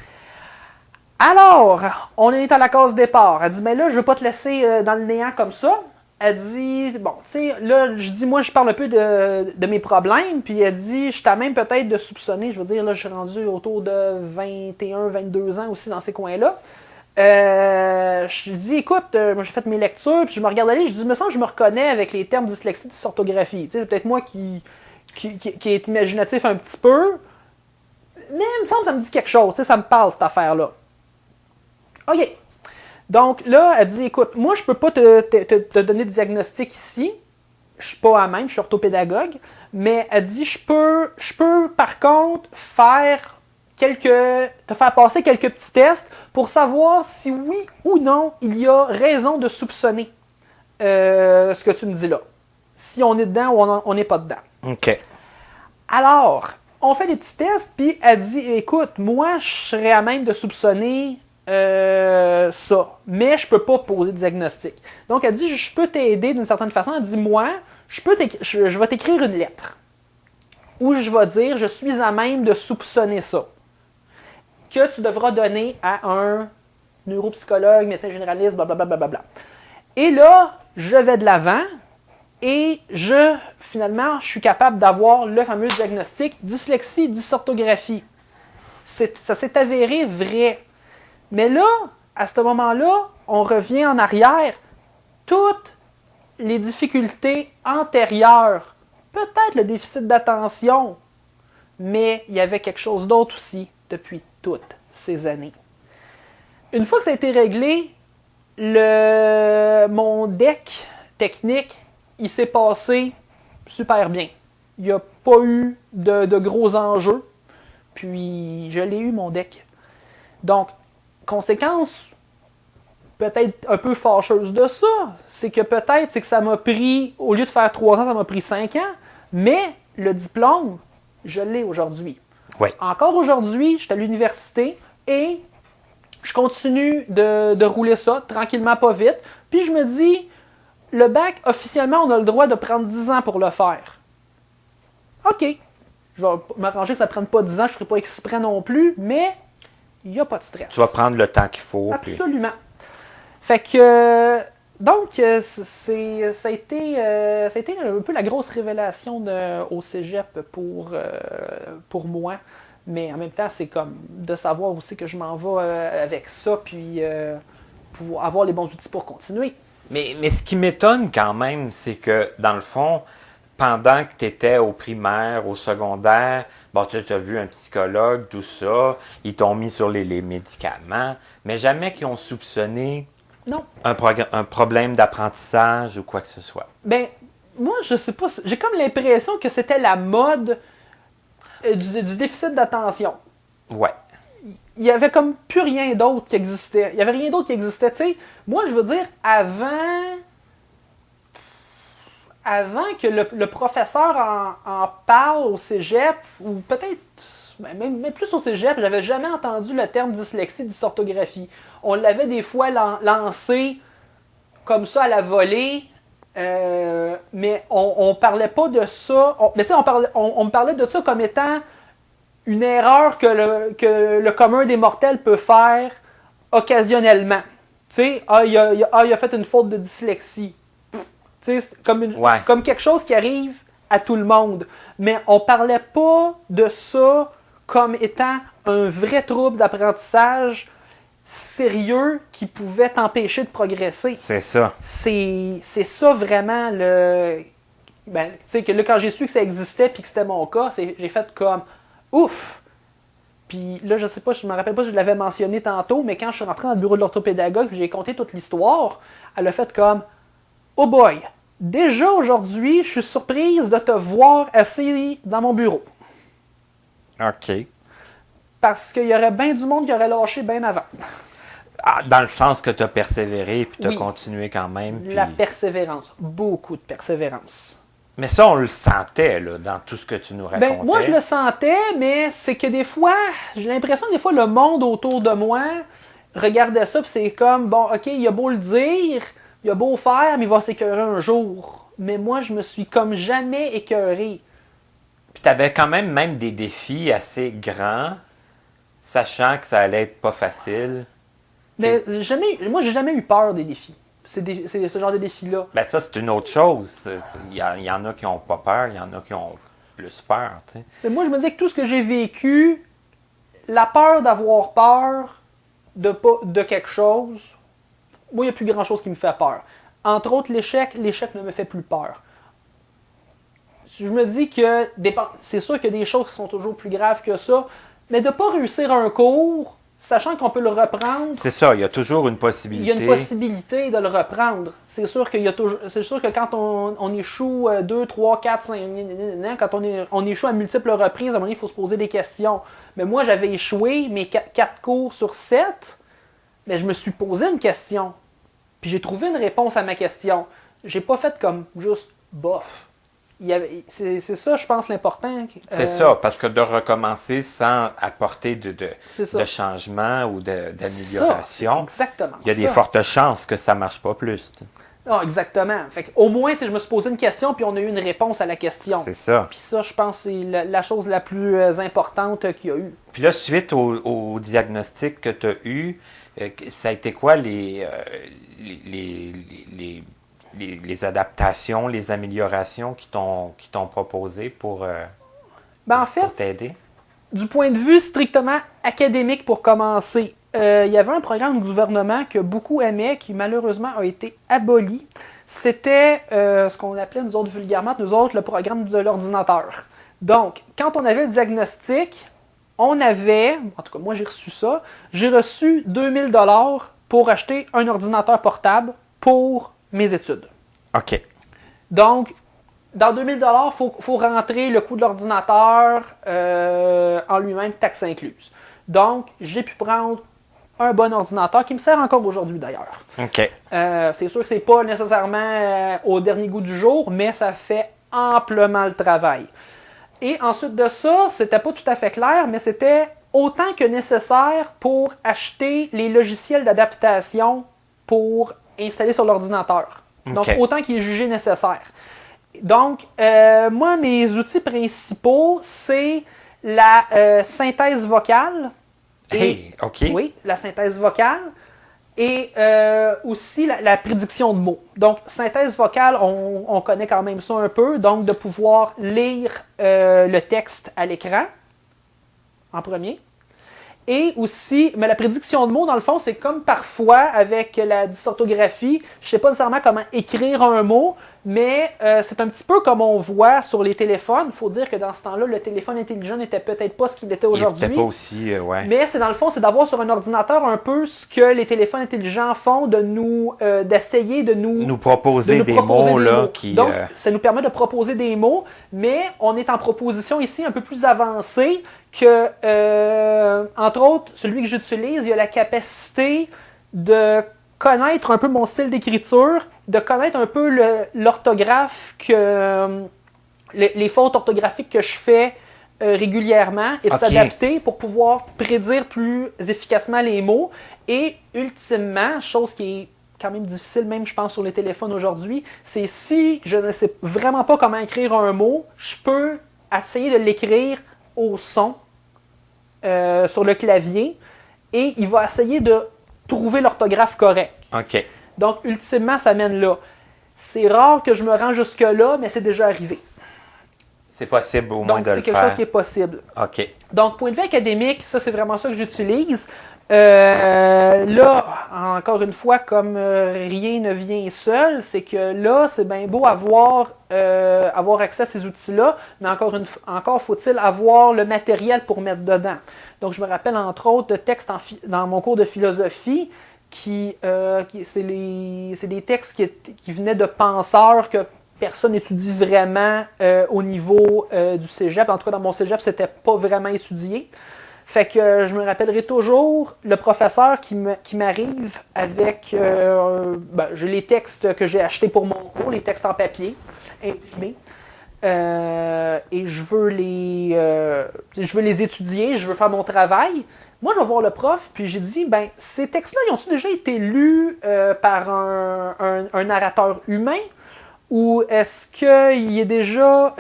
Alors, on est à la case départ. Elle dit, mais là, je ne veux pas te laisser dans le néant comme ça. Elle dit, bon, tu sais, là, je dis, moi, je parle un peu de mes problèmes, puis elle dit, je t'ai même peut-être de soupçonner, je veux dire, là, je suis rendu autour de 21, 22 ans aussi dans ces coins-là. Je lui dis, écoute, moi j'ai fait mes lectures, puis je me regarde aller, je dis, me semble que je me reconnais avec les termes dyslexie, dysorthographie. Tu sais, c'est peut-être moi qui est imaginatif un petit peu, mais il me semble que ça me dit quelque chose, tu sais, ça me parle, cette affaire-là. OK. Donc là, elle dit, écoute, moi je peux pas te donner de diagnostic ici, je suis pas à même, je suis orthopédagogue, mais elle dit, je peux par contre te faire passer quelques petits tests pour savoir si oui ou non il y a raison de soupçonner ce que tu me dis là. Si on est dedans ou on n'est pas dedans. OK. Alors, on fait des petits tests, puis elle dit, écoute, moi, je serais à même de soupçonner ça, mais je peux pas poser de diagnostic. Donc, elle dit, je peux t'aider d'une certaine façon. Elle dit, moi, je vais t'écrire une lettre où je vais dire, je suis à même de soupçonner ça, que tu devras donner à un neuropsychologue, médecin généraliste, blablabla. Et là, je vais de l'avant et finalement, je suis capable d'avoir le fameux diagnostic dyslexie, dysorthographie. Ça s'est avéré vrai. Mais là, à ce moment-là, on revient en arrière. Toutes les difficultés antérieures, peut-être le déficit d'attention, mais il y avait quelque chose d'autre aussi depuis toutes ces années. Une fois que ça a été réglé, mon deck technique, il s'est passé super bien. Il n'y a pas eu de gros enjeux, puis je l'ai eu, mon deck. Donc, conséquence peut-être un peu fâcheuse de ça, c'est que ça m'a pris, au lieu de faire 3 ans, ça m'a pris 5 ans, mais le diplôme, je l'ai aujourd'hui. Oui. Encore aujourd'hui, je suis à l'université et je continue de rouler ça tranquillement, pas vite. Puis je me dis, le bac, officiellement, on a le droit de prendre 10 ans pour le faire. OK. Je vais m'arranger que ça ne prenne pas 10 ans, je ne ferai pas exprès non plus, mais il n'y a pas de stress. Tu vas prendre le temps qu'il faut. Absolument. Fait que, donc, ça a été un peu la grosse révélation au cégep pour moi. Mais en même temps, c'est comme de savoir aussi que je m'en vais avec ça, puis pouvoir avoir les bons outils pour continuer. Mais ce qui m'étonne quand même, c'est que, dans le fond, pendant que tu étais au primaire, au secondaire, bon, tu as vu un psychologue, tout ça, ils t'ont mis sur les médicaments, mais jamais qu'ils ont soupçonné un problème d'apprentissage ou quoi que ce soit. Ben, moi, je sais pas, j'ai comme l'impression que c'était la mode du déficit d'attention. Ouais. Il n'y avait comme plus rien d'autre qui existait. Il n'y avait rien d'autre qui existait. Tu sais, moi, je veux dire, avant que le professeur en parle au cégep, ou peut-être même plus au cégep, j'avais jamais entendu le terme dyslexie, dysorthographie. On l'avait des fois lancé comme ça à la volée, mais on parlait pas de ça. On me parlait de ça comme étant une erreur que le commun des mortels peut faire occasionnellement. Tu sais, il a fait une faute de dyslexie. Tu sais, c'est comme quelque chose qui arrive à tout le monde. Mais on parlait pas de ça comme étant un vrai trouble d'apprentissage sérieux qui pouvait t'empêcher de progresser. C'est ça. C'est ça vraiment le... Ben, tu sais, que là, quand j'ai su que ça existait puis que c'était mon cas, j'ai fait comme ouf! Puis là, je sais pas, je me rappelle pas si je l'avais mentionné tantôt, mais quand je suis rentré dans le bureau de l'orthopédagogue et j'ai conté toute l'histoire, elle a fait comme oh boy! Déjà aujourd'hui, je suis surprise de te voir assis dans mon bureau. OK. Parce qu'il y aurait bien du monde qui aurait lâché bien avant. Ah, dans le sens que tu as persévéré puis tu as Oui. continué quand même. Puis... La persévérance. Beaucoup de persévérance. Mais ça, on le sentait là, dans tout ce que tu nous racontais. Ben, moi, je le sentais, mais c'est que des fois, j'ai l'impression que des fois, le monde autour de moi regardait ça puis c'est comme, bon, OK, il a beau le dire, il a beau faire, mais il va s'écœurer un jour. Mais moi, je me suis comme jamais écœuré. Puis tu avais quand même des défis assez grands, sachant que ça allait être pas facile. Mais moi, j'ai jamais eu peur des défis. C'est ce genre de défis-là. Ben ça, c'est une autre chose. Il y en a qui ont pas peur, il y en a qui ont plus peur, tu sais. Mais moi, je me dis que tout ce que j'ai vécu, la peur d'avoir peur de quelque chose, moi, il n'y a plus grand-chose qui me fait peur. Entre autres, l'échec ne me fait plus peur. Je me dis que c'est sûr qu'il y a des choses qui sont toujours plus graves que ça, mais de ne pas réussir un cours, sachant qu'on peut le reprendre... C'est ça, il y a toujours une possibilité. Il y a une possibilité de le reprendre. C'est sûr que quand on échoue 2, 3, 4, 5, quand on échoue à multiples reprises, à un moment donné, il faut se poser des questions. Mais moi, j'avais échoué mes 4 cours sur 7, mais je me suis posé une question. Puis j'ai trouvé une réponse à ma question. J'ai pas fait comme juste bof. C'est ça, je pense, l'important. C'est ça, parce que de recommencer sans apporter de changement ou d'amélioration, exactement. Il y a des fortes chances que ça ne marche pas plus. Ah, exactement. Fait au moins, je me suis posé une question puis on a eu une réponse à la question. C'est ça. Puis ça, je pense, c'est la chose la plus importante qu'il y a eu. Puis là, suite au diagnostic que tu as eu, ça a été quoi les adaptations, les améliorations qui t'ont proposées pour t'aider? Du point de vue strictement académique pour commencer, il y avait un programme du gouvernement que beaucoup aimaient, qui malheureusement a été aboli. C'était ce qu'on appelait, nous autres vulgairement, le programme de l'ordinateur. Donc, quand on avait le diagnostic, on avait, en tout cas moi j'ai reçu ça, j'ai reçu 2000 $ pour acheter un ordinateur portable pour mes études. OK. Donc, dans 2000 $, il faut rentrer le coût de l'ordinateur en lui-même, taxe incluse. Donc, j'ai pu prendre un bon ordinateur qui me sert encore aujourd'hui d'ailleurs. OK. C'est sûr que c'est pas nécessairement au dernier goût du jour, mais ça fait amplement le travail. Et ensuite de ça, c'était pas tout à fait clair, mais c'était autant que nécessaire pour acheter les logiciels d'adaptation pour installer sur l'ordinateur. Donc, autant qu'il est jugé nécessaire. Donc, moi, mes outils principaux, c'est la synthèse vocale. OK. Oui, la synthèse vocale. Et aussi la prédiction de mots. Donc, synthèse vocale, on connaît quand même ça un peu. Donc, de pouvoir lire le texte à l'écran, en premier. Et aussi, mais la prédiction de mots, dans le fond, c'est comme parfois avec la dysorthographie, je ne sais pas nécessairement comment écrire un mot, mais c'est un petit peu comme on voit sur les téléphones. Il faut dire que dans ce temps-là, le téléphone intelligent n'était peut-être pas ce qu'il était aujourd'hui. Il n'était pas aussi, ouais. Mais c'est dans le fond, c'est d'avoir sur un ordinateur un peu ce que les téléphones intelligents font, d'essayer de nous proposer des mots. Là, Donc, ça nous permet de proposer des mots, mais on est en proposition ici un peu plus avancée que, entre autres, celui que j'utilise, il a la capacité de connaître un peu mon style d'écriture, de connaître un peu l'orthographe, les fautes orthographiques que je fais régulièrement et de s'adapter pour pouvoir prédire plus efficacement les mots. Et ultimement, chose qui est quand même difficile, même je pense sur les téléphones aujourd'hui, c'est si je ne sais vraiment pas comment écrire un mot, je peux essayer de l'écrire au son sur le clavier et il va essayer de trouver l'orthographe correcte. OK. Donc, ultimement, ça mène là. C'est rare que je me rends jusque-là, mais c'est déjà arrivé. C'est possible au moins Donc, de le c'est quelque faire. chose qui est possible. OK. Donc, point de vue académique, ça, c'est vraiment ça que j'utilise. Là, encore une fois, comme rien ne vient seul, c'est que là, c'est bien beau avoir accès à ces outils-là, mais encore faut-il avoir le matériel pour mettre dedans. Donc, je me rappelle, entre autres, de textes dans mon cours de philosophie c'est des textes qui venaient de penseurs que personne n'étudie vraiment au niveau du cégep. En tout cas, dans mon cégep, c'était pas vraiment étudié. Fait que je me rappellerai toujours le professeur qui m'arrive avec... j'ai les textes que j'ai achetés pour mon cours, les textes en papier, imprimés. Et je veux les étudier, je veux faire mon travail. Moi, je vais voir le prof, puis j'ai dit, ces textes-là, ils ont-ils déjà été lus par un narrateur humain? Ou est-ce qu'il y a déjà...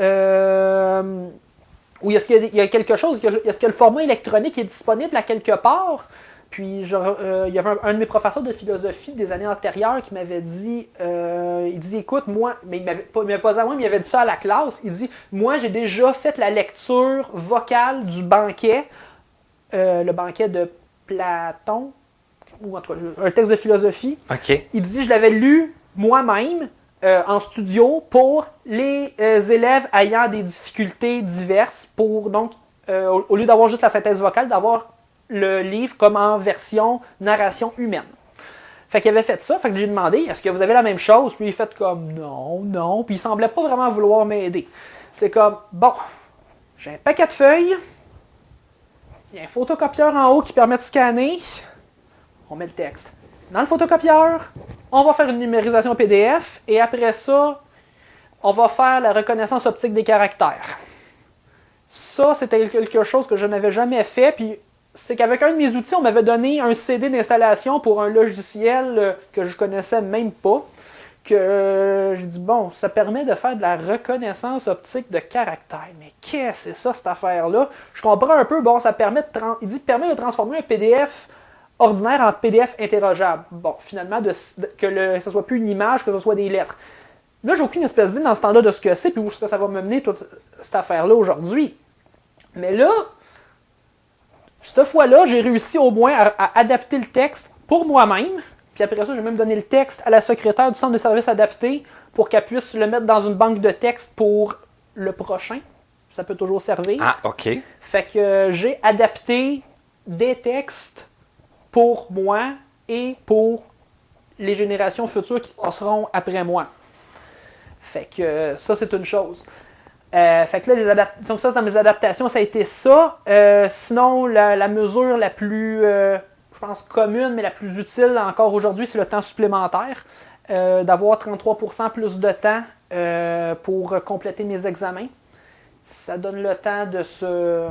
ou est-ce qu'il y a quelque chose, est-ce que le format électronique est disponible à quelque part? Puis, il y avait un de mes professeurs de philosophie des années antérieures qui m'avait dit, il dit, écoute, moi, mais il m'avait pas dit à moi, mais il avait dit ça à la classe, il dit, moi, j'ai déjà fait la lecture vocale du banquet, le banquet de Platon, ou en tout cas, un texte de philosophie. OK. Il dit, je l'avais lu moi-même, en studio pour les élèves ayant des difficultés diverses pour donc, au lieu d'avoir juste la synthèse vocale, d'avoir le livre comme en version narration humaine. Fait qu'il avait fait ça, fait que j'ai demandé, est-ce que vous avez la même chose? Puis il a fait comme, non, puis il semblait pas vraiment vouloir m'aider. C'est comme, bon, j'ai un paquet de feuilles, il y a un photocopieur en haut qui permet de scanner, on met le texte dans le photocopieur, on va faire une numérisation PDF, et après ça, on va faire la reconnaissance optique des caractères. Ça, c'était quelque chose que je n'avais jamais fait, puis c'est qu'avec un de mes outils, on m'avait donné un CD d'installation pour un logiciel que je connaissais même pas, que j'ai dit, bon, ça permet de faire de la reconnaissance optique de caractères. Mais qu'est-ce que c'est ça, cette affaire-là? Je comprends un peu, bon, ça permet permet de transformer un PDF ordinaire en PDF interrogeable. Bon, finalement, que ce soit plus une image, que ce soit des lettres. Là, j'ai aucune espèce d'idée dans ce temps-là de ce que c'est, puis où est-ce que ça va me mener toute cette affaire-là aujourd'hui. Mais là, cette fois-là, j'ai réussi au moins à adapter le texte pour moi-même, puis après ça, j'ai même donné le texte à la secrétaire du centre de services adaptés pour qu'elle puisse le mettre dans une banque de texte pour le prochain. Ça peut toujours servir. Ah, OK. Fait que j'ai adapté des textes pour moi et pour les générations futures qui passeront après moi. Fait que ça, c'est une chose. Fait que là, donc ça, dans mes adaptations, ça a été ça. Sinon, la mesure la plus, je pense, commune, mais la plus utile encore aujourd'hui, c'est le temps supplémentaire. D'avoir 33% plus de temps pour compléter mes examens. Ça donne le temps de se...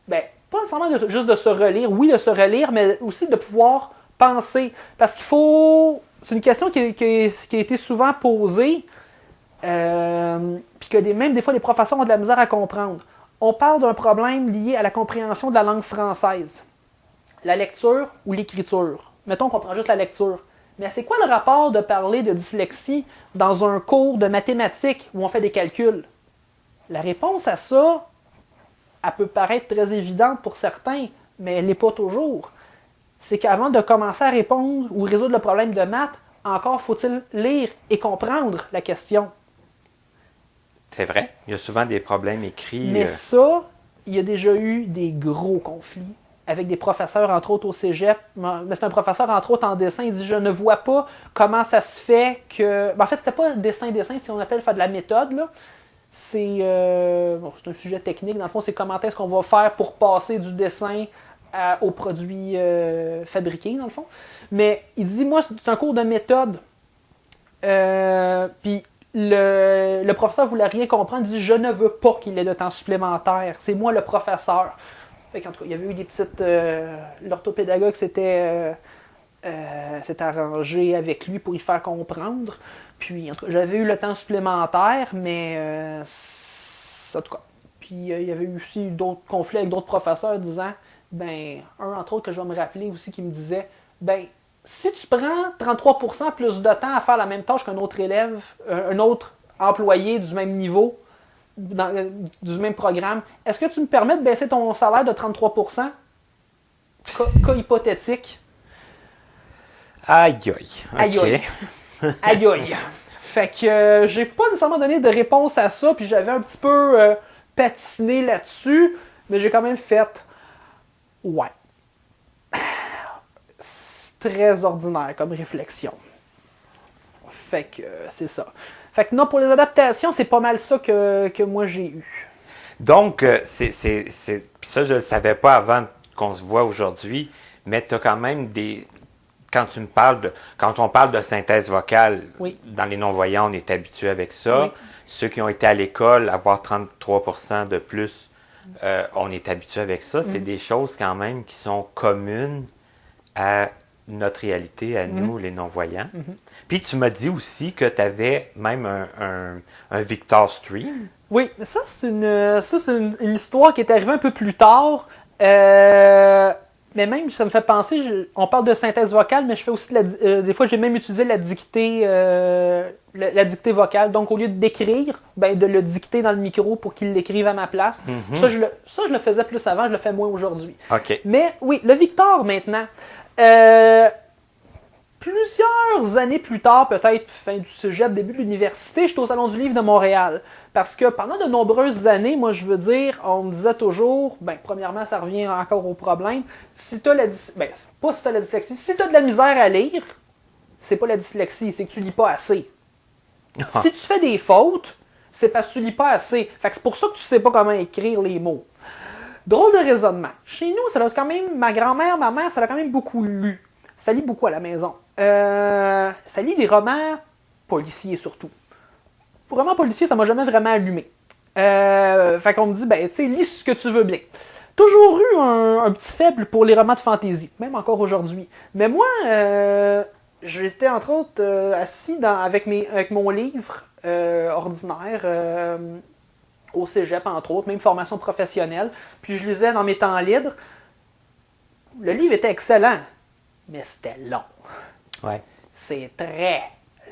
pas nécessairement juste de se relire, oui, de se relire, mais aussi de pouvoir penser. Parce qu'il faut... C'est une question qui a été souvent posée, puis que même des fois les professeurs ont de la misère à comprendre. On parle d'un problème lié à la compréhension de la langue française. La lecture ou l'écriture. Mettons qu'on prend juste la lecture. Mais c'est quoi le rapport de parler de dyslexie dans un cours de mathématiques où on fait des calculs? La réponse à ça, elle peut paraître très évidente pour certains, mais elle n'est pas toujours. C'est qu'avant de commencer à répondre ou résoudre le problème de maths, encore faut-il lire et comprendre la question. C'est vrai. Il y a souvent des problèmes écrits. Mais ça, il y a déjà eu des gros conflits avec des professeurs, entre autres au cégep. Mais c'est un professeur, entre autres, en dessin. Il dit, je ne vois pas comment ça se fait que... en fait, c'était pas dessin, si on appelle faire de la méthode, là. C'est c'est un sujet technique. Dans le fond, c'est comment est-ce qu'on va faire pour passer du dessin aux produits fabriqués, dans le fond. Mais il dit, moi, c'est un cours de méthode. Puis le professeur ne voulait rien comprendre. Il dit, je ne veux pas qu'il ait de temps supplémentaire. C'est moi le professeur. En tout cas, il y avait eu des petites... l'orthopédagogue s'était arrangé avec lui pour y faire comprendre. Puis, en tout cas, j'avais eu le temps supplémentaire, mais... en tout cas... Puis puis il y avait eu aussi d'autres conflits avec d'autres professeurs disant, ben, un entre autres que je vais me rappeler aussi qui me disait, ben, si tu prends 33% plus de temps à faire la même tâche qu'un autre élève, un autre employé du même niveau, du même programme, est-ce que tu me permets de baisser ton salaire de 33%? Cas hypothétique. Aïe aïe. Aïe OK. aïe. Aïe aïe. Fait que j'ai pas nécessairement donné de réponse à ça, puis j'avais un petit peu patiné là-dessus, mais j'ai quand même fait ouais. C'est très ordinaire comme réflexion. Fait que c'est ça. Fait que non, pour les adaptations, c'est pas mal ça que moi j'ai eu. Donc, puis ça, je ne le savais pas avant qu'on se voit aujourd'hui, mais tu as quand même des. Quand on parle de synthèse vocale, Oui. dans les non-voyants, on est habitué avec ça. Oui. Ceux qui ont été à l'école, avoir 33% de plus, on est habitué avec ça. C'est des choses quand même qui sont communes à notre réalité, à nous, les non-voyants. Puis tu m'as dit aussi que tu avais même un Victor Stream. Oui, mais ça c'est une histoire qui est arrivée un peu plus tard. Mais même, ça me fait penser, on parle de synthèse vocale, mais je fais aussi des fois j'ai même utilisé la dictée vocale. Donc au lieu d'écrire, ben, de le dicter dans le micro pour qu'il l'écrive à ma place. Ça, je le faisais plus avant, je le fais moins aujourd'hui. OK. Mais oui, le Victor maintenant. Plusieurs années plus tard, peut-être fin du cégep, début de l'université, j'étais au Salon du Livre de Montréal. Parce que pendant de nombreuses années, moi je veux dire, on me disait toujours, ben premièrement, ça revient encore au problème, si t'as pas si t'as la dyslexie, si t'as de la misère à lire, c'est pas la dyslexie, c'est que tu lis pas assez. Si tu fais des fautes, c'est parce que tu lis pas assez. Fait que c'est pour ça que tu sais pas comment écrire les mots. Drôle de raisonnement. Chez nous, ça a quand même, ma grand-mère, ma mère, ça a quand même beaucoup lu. Ça lit beaucoup à la maison. Ça lit des romans policiers surtout. Romans policiers, ça m'a jamais vraiment allumé. Fait qu'on me dit, ben, tu sais, lis ce que tu veux bien. Toujours eu un petit faible pour les romans de fantasy, même encore aujourd'hui. Mais moi, j'étais entre autres assis avec mon livre ordinaire au cégep, entre autres, même formation professionnelle. Puis je lisais dans mes temps libres. Le livre était excellent, mais c'était long. Ouais. C'est très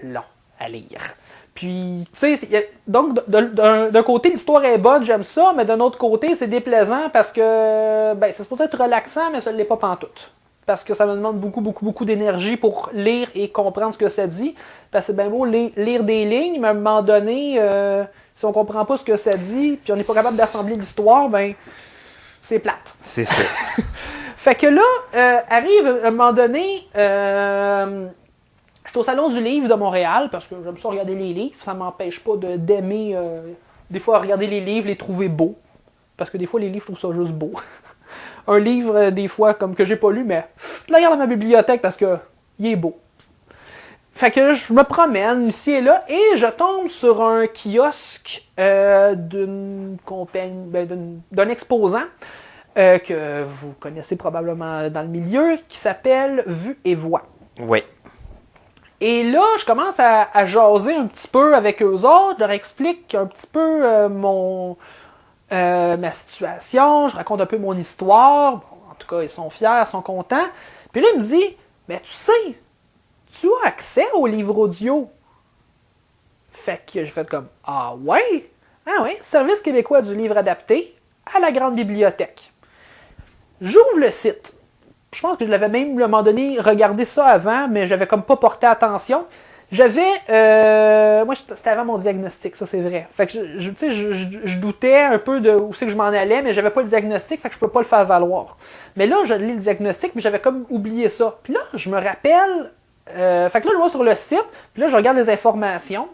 long à lire. Puis, tu sais, donc, d'un côté, l'histoire est bonne, j'aime ça, mais d'un autre côté, c'est déplaisant parce que, ben, c'est supposé être relaxant, mais ça ne l'est pas pantoute. Parce que ça me demande beaucoup, beaucoup, beaucoup d'énergie pour lire et comprendre ce que ça dit. Parce que c'est bien beau lire des lignes, mais à un moment donné, si on comprend pas ce que ça dit, puis on n'est pas capable d'assembler l'histoire, ben, c'est plate. C'est ça. Fait que là, arrive à un moment donné, je suis au Salon du Livre de Montréal, parce que j'aime ça regarder les livres, ça m'empêche pas d'aimer, des fois, regarder les livres, les trouver beaux. Parce que des fois, les livres, je trouve ça juste beau. Un livre, des fois, comme que j'ai pas lu, mais je le regarde dans ma bibliothèque parce que il est beau. Fait que je me promène ici et là, et je tombe sur un kiosque d'une compagnie, d'un exposant, que vous connaissez probablement dans le milieu, qui s'appelle Vue et Voix. Oui. Et là, je commence à jaser un petit peu avec eux autres, je leur explique un petit peu ma situation, je raconte un peu mon histoire. Bon, en tout cas, ils sont fiers, ils sont contents. Puis là, il me dit, mais tu sais, tu as accès au livre audio. Fait que j'ai fait comme, ah ouais? Ah ouais, Service québécois du livre adapté à la grande bibliothèque. J'ouvre le site. Je pense que je l'avais même, à un moment donné, regardé ça avant, mais j'avais comme pas porté attention. Moi, c'était avant mon diagnostic, ça c'est vrai. Fait que je doutais un peu de où c'est que je m'en allais, mais j'avais pas le diagnostic, fait que je peux pas le faire valoir. Mais là, j'ai lu le diagnostic, mais j'avais comme oublié ça. Puis là, je me rappelle, fait que là, je vois sur le site, puis là, je regarde les informations.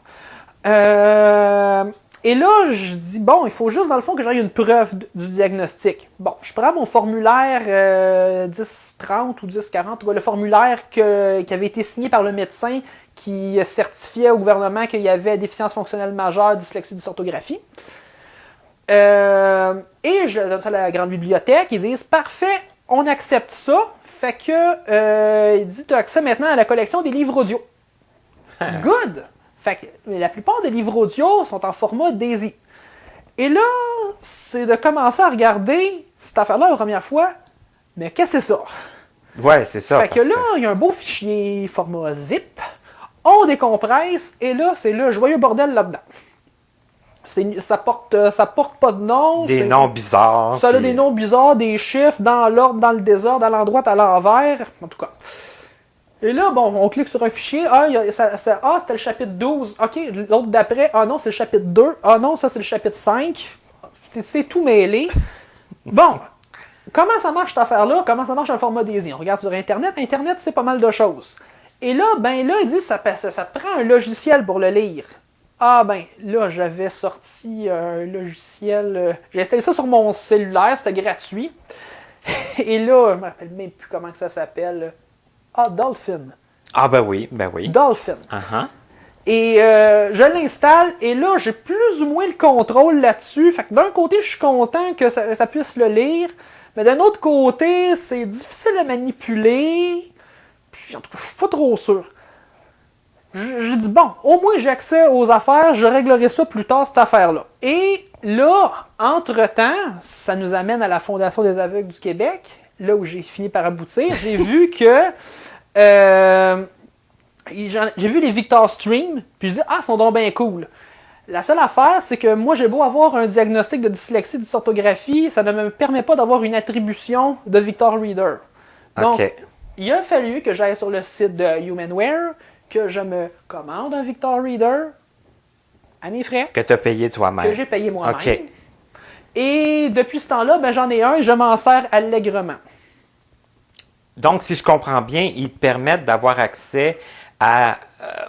Et là, je dis, bon, il faut juste, dans le fond, que j'aille une preuve du diagnostic. Bon, je prends mon formulaire 1030 ou 1040, le formulaire qui avait été signé par le médecin qui certifiait au gouvernement qu'il y avait déficience fonctionnelle majeure, dyslexie, dysorthographie. Et je donne ça à la grande bibliothèque, ils disent, parfait, on accepte ça. Fait que, il dit, tu as accès maintenant à la collection des livres audio. Good! Fait que la plupart des livres audio sont en format DAISY. Et là, c'est de commencer à regarder cette affaire-là la première fois. Mais qu'est-ce que c'est ça? Ouais, c'est ça. Fait que là, il y a un beau fichier format zip. On décompresse. Et là, c'est le joyeux bordel là-dedans. Ça porte pas de nom. Des noms bizarres. Ça a des noms bizarres, des chiffres, dans l'ordre, dans le désordre, à l'endroit, à l'envers. En tout cas. Et là, bon, on clique sur un fichier. C'était le chapitre 12. OK, l'autre d'après. Ah non, c'est le chapitre 2. Ah non, ça, c'est le chapitre 5. C'est tout mêlé. Bon, comment ça marche cette affaire-là? Comment ça marche le format Daisy? On regarde sur Internet. Internet, c'est pas mal de choses. Et là, il dit ça te prend un logiciel pour le lire. Ah là, j'avais sorti un logiciel. J'ai installé ça sur mon cellulaire, c'était gratuit. Et là, je me rappelle même plus comment que ça s'appelle. Ah, Dolphin. Ah ben oui. Dolphin. Uh-huh. Et je l'installe, et là, j'ai plus ou moins le contrôle là-dessus. Fait que d'un côté, je suis content que ça puisse le lire, mais d'un autre côté, c'est difficile à manipuler. Puis en tout cas, je suis pas trop sûr. J'ai dit, bon, au moins j'ai accès aux affaires, je réglerai ça plus tard, cette affaire-là. Et là, entre-temps, ça nous amène à la Fondation des aveugles du Québec, là où j'ai fini par aboutir. J'ai vu que... j'ai vu les Victor Stream, puis je dis, ils sont donc bien cool. La seule affaire, c'est que moi, j'ai beau avoir un diagnostic de dyslexie, de dysorthographie, ça ne me permet pas d'avoir une attribution de Victor Reader. Donc, il a fallu que j'aille sur le site de Humanware, que je me commande un Victor Reader à mes frais. Que tu as payé toi-même. Que j'ai payé moi-même. OK. Et depuis ce temps-là, j'en ai un et je m'en sers allègrement. Donc, si je comprends bien, ils te permettent d'avoir accès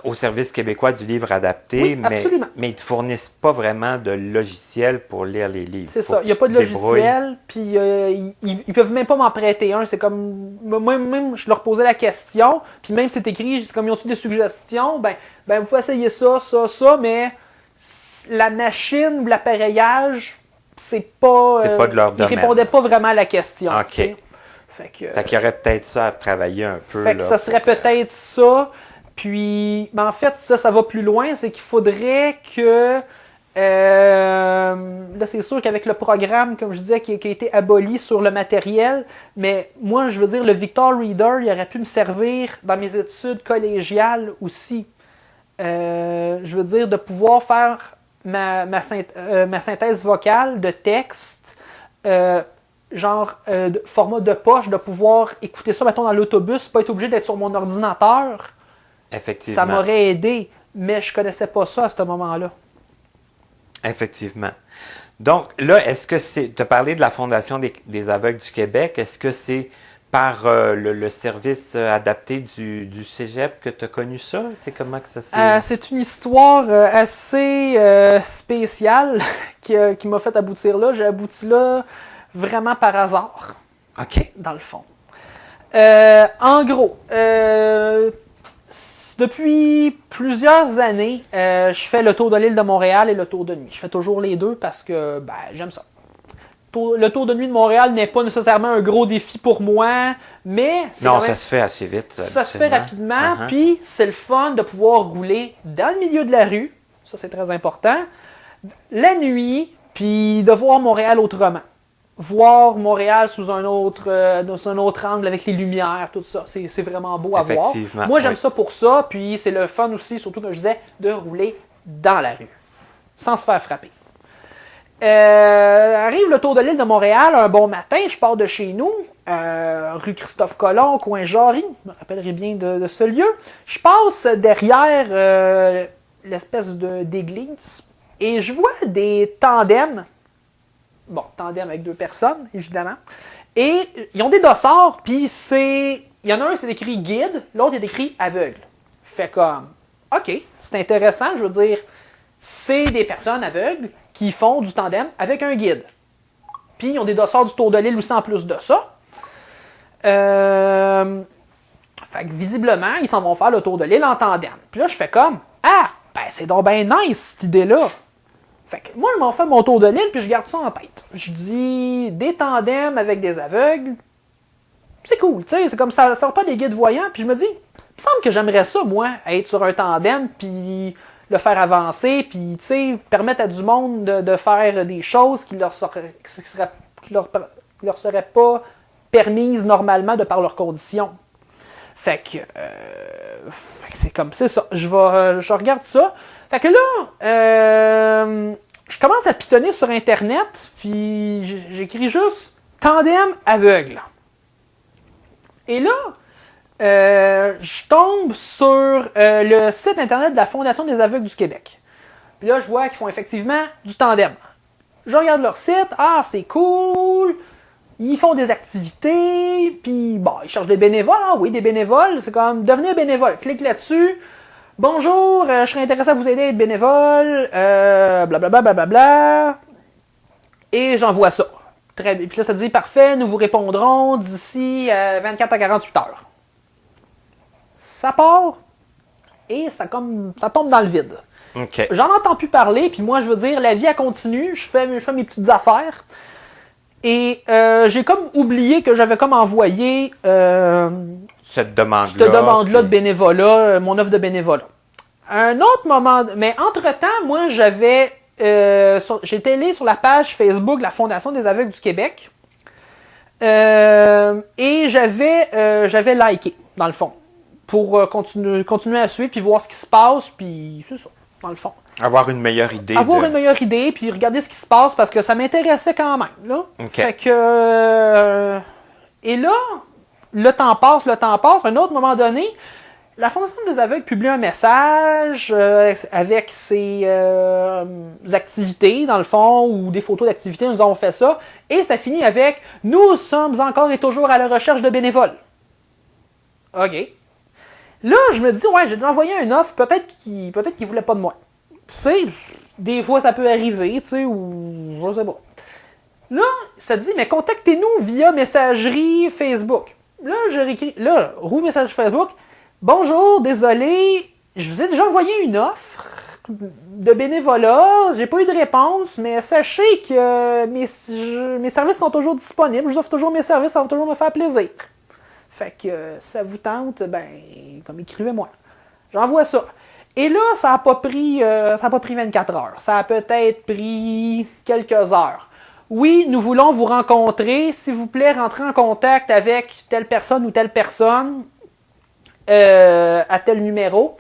au Service québécois du livre adapté, Oui, absolument. mais ils ne te fournissent pas vraiment de logiciel pour lire les livres. C'est ça, il n'y a pas de logiciel, puis ils peuvent même pas m'en prêter un. C'est comme, moi-même, je leur posais la question, puis même c'est écrit, c'est comme, ils ont-tu des suggestions? Vous pouvez essayer ça, mais la machine ou l'appareillage, c'est pas de leur domaine. Ils répondaient pas vraiment à la question. OK. Fait qu'il y aurait peut-être ça à travailler un peu. Fait que ça serait peut-être ça. Puis, en fait, ça va plus loin. C'est qu'il faudrait que... là, c'est sûr qu'avec le programme, comme je disais, qui a été aboli sur le matériel, mais moi, je veux dire, le Victor Reader, il aurait pu me servir dans mes études collégiales aussi. Je veux dire, de pouvoir faire ma synthèse vocale de texte... format de poche, de pouvoir écouter ça, mettons, dans l'autobus, pas être obligé d'être sur mon ordinateur. Effectivement. Ça m'aurait aidé, mais je connaissais pas ça à ce moment-là. Effectivement. Donc, là, est-ce que c'est... Tu as parlé de la Fondation des aveugles du Québec. Est-ce que c'est par le service adapté du Cégep que tu as connu ça? C'est comment que ça s'est... C'est une histoire assez spéciale qui m'a fait aboutir là. J'ai abouti là vraiment par hasard. OK. Dans le fond. En gros, depuis plusieurs années, je fais le tour de l'île de Montréal et le tour de nuit. Je fais toujours les deux parce que j'aime ça. Le tour de nuit de Montréal n'est pas nécessairement un gros défi pour moi, mais... Non, ça se fait assez vite. Ça se fait rapidement, puis c'est le fun de pouvoir rouler dans le milieu de la rue, ça c'est très important, la nuit, puis de voir Montréal autrement. Voir Montréal sous un autre angle avec les lumières, tout ça. C'est vraiment beau à voir. Moi, j'aime ça pour ça. Puis, c'est le fun aussi, surtout comme je disais, de rouler dans la rue, sans se faire frapper. Arrive le tour de l'île de Montréal, un bon matin, je pars de chez nous, rue Christophe-Colomb, coin Jarry, je me rappellerai bien de ce lieu. Je passe derrière l'espèce d'église et je vois des tandems. Bon, tandem avec deux personnes, évidemment. Et ils ont des dossards, puis il y en a un, c'est écrit guide, l'autre, il est écrit aveugle. Fait comme, OK, c'est intéressant, je veux dire, c'est des personnes aveugles qui font du tandem avec un guide. Puis ils ont des dossards du Tour de l'île aussi en plus de ça. Fait que visiblement, ils s'en vont faire le Tour de l'île en tandem. Puis là, je fais comme, c'est donc bien nice, cette idée-là. Fait que moi, je m'en fais mon tour de l'île, puis je garde ça en tête. Je dis, des tandems avec des aveugles, c'est cool, tu sais, c'est comme ça sort pas des guides voyants, puis je me dis, il me semble que j'aimerais ça, moi, être sur un tandem, puis le faire avancer, puis, tu sais, permettre à du monde de faire des choses qui leur seraient pas permises normalement de par leurs conditions. Fait que c'est comme, c'est ça. Je regarde ça. Fait que là, je commence à pitonner sur Internet, puis j'écris juste « tandem aveugle ». Et là, je tombe sur le site Internet de la Fondation des aveugles du Québec. Puis là, je vois qu'ils font effectivement du tandem. Je regarde leur site, ah, c'est cool, ils font des activités, puis bon, ils cherchent des bénévoles, ah oui, des bénévoles, c'est comme, devenez bénévole, clique là-dessus, bonjour, je serais intéressé à vous aider à être bénévole, blablabla, blablabla, et j'envoie ça. Très bien. Puis là, ça dit, parfait, nous vous répondrons d'ici 24 à 48 heures. Ça part, et ça tombe dans le vide. OK. J'en entends plus parler, puis moi, je veux dire, la vie, elle continue, je fais mes petites affaires, et j'ai comme oublié que j'avais comme envoyé Cette demande-là de bénévolat, mon offre de bénévolat. Un autre moment, mais entre-temps, moi, j'étais allé sur la page Facebook de la Fondation des aveugles du Québec, et j'avais liké, dans le fond, pour continuer à suivre, puis voir ce qui se passe, puis c'est ça, dans le fond. Avoir une meilleure idée. Une meilleure idée, puis regarder ce qui se passe, parce que ça m'intéressait quand même, là. Okay. Fait que... et là, le temps passe, à un autre moment donné, la Fondation des aveugles publie un message avec ses activités, dans le fond, ou des photos d'activités, nous avons fait ça, et ça finit avec « Nous sommes encore et toujours à la recherche de bénévoles. » OK. Là, je me dis, ouais, j'ai déjà envoyé une offre, peut-être qu'il voulait pas de moi. Tu sais, des fois, ça peut arriver, tu sais, ou je sais pas. Là, ça dit, mais contactez-nous via messagerie Facebook. Là, je réécris, roue message Facebook. Bonjour, désolé, je vous ai déjà envoyé une offre de bénévolat, j'ai pas eu de réponse, mais sachez que mes services sont toujours disponibles, je vous offre toujours mes services, ça va toujours me faire plaisir. Fait que ça vous tente, ben, comme écrivez-moi. J'envoie ça. Et là, ça n'a pas pris 24 heures. Ça a peut-être pris quelques heures. Oui, nous voulons vous rencontrer. S'il vous plaît, rentrez en contact avec telle personne ou telle personne à tel numéro.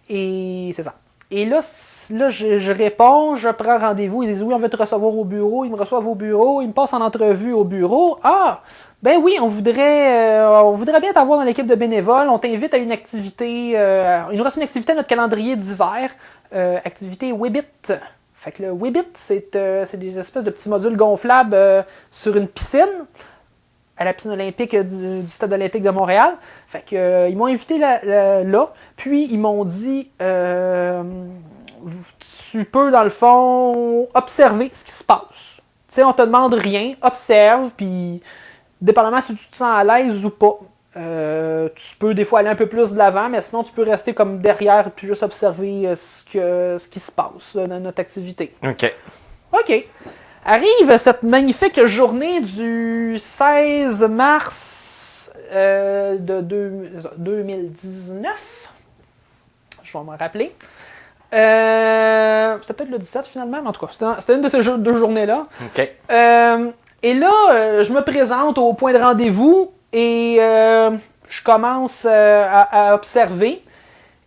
Et c'est ça. Et là je réponds, je prends rendez-vous. Ils disent oui, on veut te recevoir au bureau. Ils me reçoivent au bureau. Ils me passent en entrevue au bureau. Ah! Ben oui, on voudrait bien t'avoir dans l'équipe de bénévoles. On t'invite à une activité, il nous reste une activité à notre calendrier d'hiver, activité Webbit. Fait que le Webbit, c'est des espèces de petits modules gonflables sur une piscine, à la piscine olympique du Stade olympique de Montréal. Fait que ils m'ont invité là, puis ils m'ont dit, tu peux dans le fond observer ce qui se passe. Tu sais, on te demande rien, observe, puis dépendamment si tu te sens à l'aise ou pas. Tu peux des fois aller un peu plus de l'avant, mais sinon tu peux rester comme derrière et juste observer ce qui se passe dans notre activité. OK. Arrive cette magnifique journée du 16 mars de 2019. Je vais m'en rappeler. C'était peut-être le 17 finalement, mais en tout cas, c'était une de ces deux journées-là. OK. Et là, je me présente au point de rendez-vous et je commence à observer.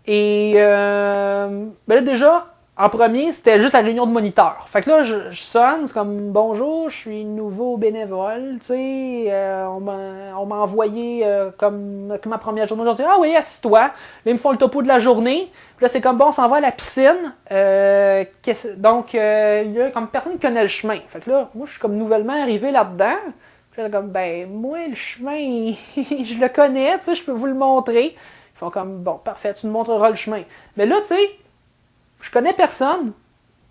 Et ben là, déjà, en premier, c'était juste la réunion de moniteurs. Fait que là, je sonne, c'est comme « Bonjour, je suis nouveau bénévole, tu sais, on m'a envoyé comme ma première journée aujourd'hui. Ah oui, assis-toi. » Là, ils me font le topo de la journée. Puis là, c'est comme « Bon, on s'en va à la piscine. » Donc, il y a comme personne qui connaît le chemin. Fait que là, moi, je suis comme nouvellement arrivé là-dedans. Puis là, comme « Ben, moi, le chemin, je le connais, tu sais, je peux vous le montrer. » Ils font comme « Bon, parfait, tu nous montreras le chemin. » Mais là, tu sais, je connais personne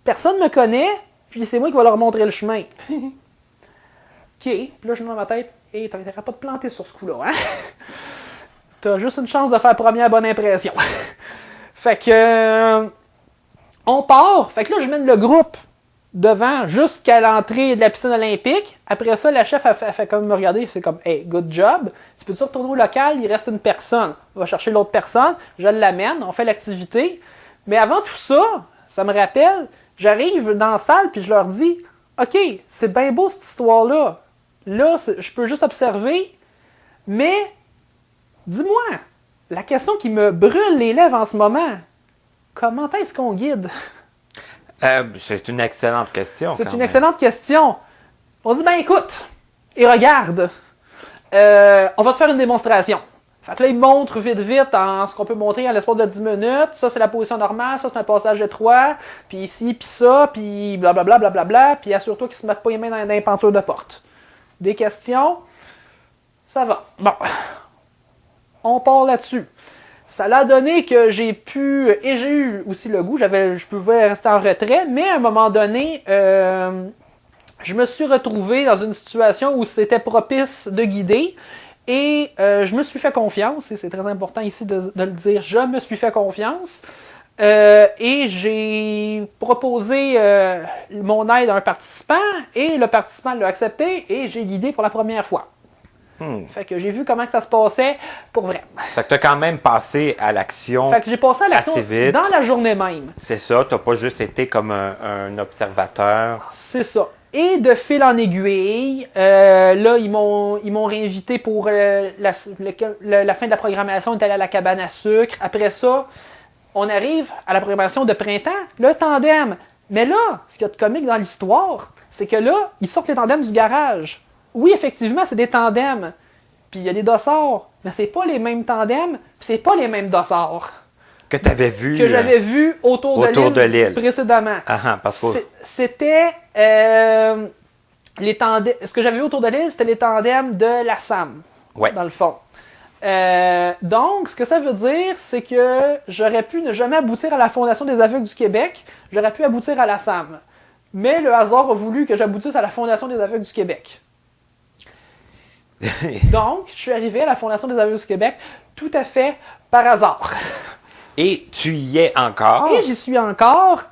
me connaît, puis c'est moi qui va leur montrer le chemin. OK, puis là, je me dans ma tête, hey, t'as intérêt à pas te planter sur ce coup-là, hein? T'as juste une chance de faire première bonne impression. Fait que, on part, fait que là, je mène le groupe devant jusqu'à l'entrée de la piscine olympique. Après ça, la chef, elle fait comme me regarder, c'est comme, hey, good job. Tu peux-tu retourner au local, il reste une personne. On va chercher l'autre personne, je l'amène, on fait l'activité. Mais avant tout ça, ça me rappelle, j'arrive dans la salle puis je leur dis « OK, c'est bien beau cette histoire-là. Là, je peux juste observer, mais dis-moi, la question qui me brûle les lèvres en ce moment, comment est-ce qu'on guide? » C'est une excellente question. C'est une excellente question. On dit « Ben écoute, et regarde, on va te faire une démonstration. » Fait que là, il montre vite en ce qu'on peut montrer en l'espace de 10 minutes. Ça, c'est la position normale. Ça, c'est un passage étroit. Puis ici, puis ça, puis blablabla, blablabla. Puis assure-toi qu'ils ne se mettent pas les mains dans les pentures de porte. Des questions? Ça va. Bon. On part là-dessus. Ça l'a donné que j'ai pu... Et j'ai eu aussi le goût. Je pouvais rester en retrait. Mais à un moment donné, je me suis retrouvé dans une situation où c'était propice de guider. Et je me suis fait confiance, et c'est très important ici de le dire, je me suis fait confiance, et j'ai proposé mon aide à un participant, et le participant l'a accepté, et j'ai guidé pour la première fois. Fait que j'ai vu comment que ça se passait pour vrai. Fait que tu as quand même passé à l'action. Fait que j'ai passé à l'action assez vite. Dans la journée même. C'est ça, tu n'as pas juste été comme un observateur. C'est ça. Et de fil en aiguille, là, ils m'ont réinvité pour la fin de la programmation. On est allé à la cabane à sucre. Après ça, on arrive à la programmation de printemps, le tandem. Mais là, ce qu'il y a de comique dans l'histoire, c'est que là, ils sortent les tandems du garage. Oui, effectivement, c'est des tandems. Puis il y a des dossards, mais c'est pas les mêmes tandems, puis c'est pas les mêmes dossards. Que tu avais vu. Que j'avais vu autour de l'île précédemment. Parce que... C'était les tandems. Ce que j'avais vu autour de l'île, c'était les tandems de la SAM, dans le fond. Donc, ce que ça veut dire, c'est que j'aurais pu ne jamais aboutir à la Fondation des aveugles du Québec. J'aurais pu aboutir à la SAM. Mais le hasard a voulu que j'aboutisse à la Fondation des aveugles du Québec. Donc, je suis arrivé à la Fondation des aveugles du Québec tout à fait par hasard. Et tu y es encore? Et j'y suis encore.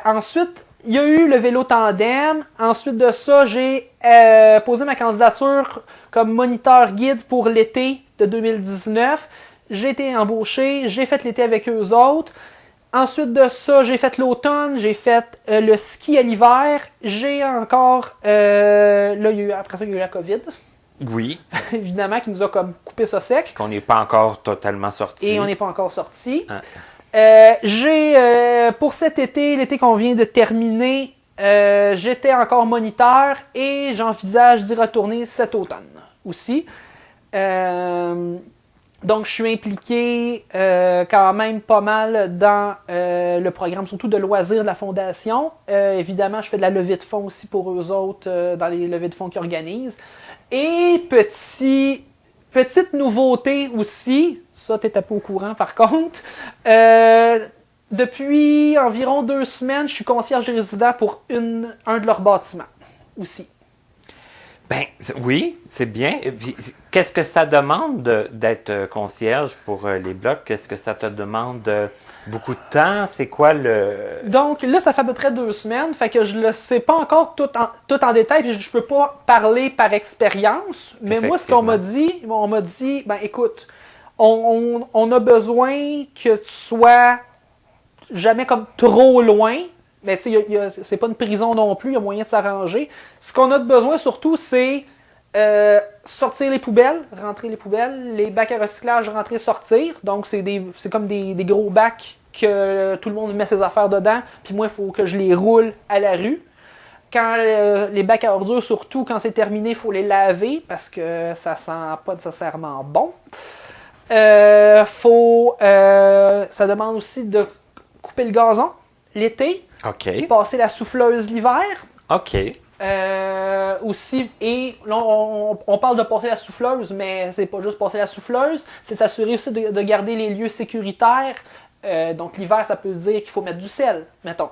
Ensuite, il y a eu le vélo tandem. Ensuite de ça, j'ai posé ma candidature comme moniteur guide pour l'été de 2019. J'ai été embauché, j'ai fait l'été avec eux autres. Ensuite de ça, j'ai fait l'automne, j'ai fait le ski à l'hiver. J'ai encore... après ça, il y a eu la COVID. Oui. Évidemment, qui nous a comme coupé ça sec. Qu'on n'est pas encore totalement sorti. Et on n'est pas encore sorti. Pour cet été, l'été qu'on vient de terminer, j'étais encore moniteur et j'envisage d'y retourner cet automne aussi. Donc, je suis impliqué quand même pas mal dans le programme, surtout de loisirs de la Fondation. Évidemment, je fais de la levée de fonds aussi pour eux autres dans les levées de fonds qu'ils organisent. Et petite nouveauté aussi, ça t'étais pas au courant par contre, depuis environ 2 semaines, je suis concierge résident pour un de leurs bâtiments aussi. Ben oui, c'est bien. Qu'est-ce que ça demande d'être concierge pour les blocs? Qu'est-ce que ça te demande? Beaucoup de temps? C'est quoi le... Donc là, ça fait à peu près 2 semaines, fait que je le sais pas encore tout en détail, puis je peux pas parler par expérience, mais moi, ce qu'on m'a dit, ben écoute, on a besoin que tu sois jamais comme trop loin, mais tu sais, c'est pas une prison non plus, il y a moyen de s'arranger. Ce qu'on a de besoin surtout, c'est sortir les poubelles, rentrer les poubelles, les bacs à recyclage, rentrer, sortir. Donc, c'est comme des gros bacs que tout le monde met ses affaires dedans. Puis moi, il faut que je les roule à la rue. Quand les bacs à ordures, surtout quand c'est terminé, il faut les laver parce que ça sent pas nécessairement bon. Ça demande aussi de couper le gazon l'été. OK. Passer la souffleuse l'hiver. OK. Aussi, et là, on parle de passer la souffleuse, mais c'est pas juste passer la souffleuse, c'est s'assurer aussi de garder les lieux sécuritaires. Donc l'hiver, ça peut dire qu'il faut mettre du sel, mettons.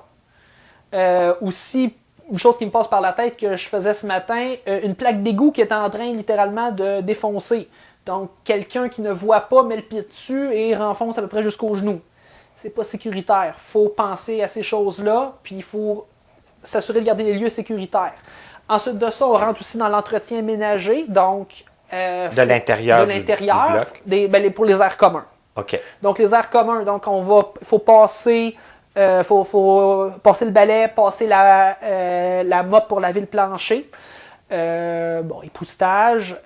Aussi, une chose qui me passe par la tête que je faisais ce matin, une plaque d'égout qui est en train littéralement de défoncer. Donc quelqu'un qui ne voit pas met le pied dessus et renfonce à peu près jusqu'au genou. C'est pas sécuritaire. Il faut penser à ces choses-là, puis il faut s'assurer de garder les lieux sécuritaires. Ensuite de ça, on rentre aussi dans l'entretien ménager, donc... de l'intérieur du bloc. Pour les aires communs. OK. Donc, les aires communs. Donc, faut passer, faut passer le balai, passer la mop pour laver le plancher. Époussetage.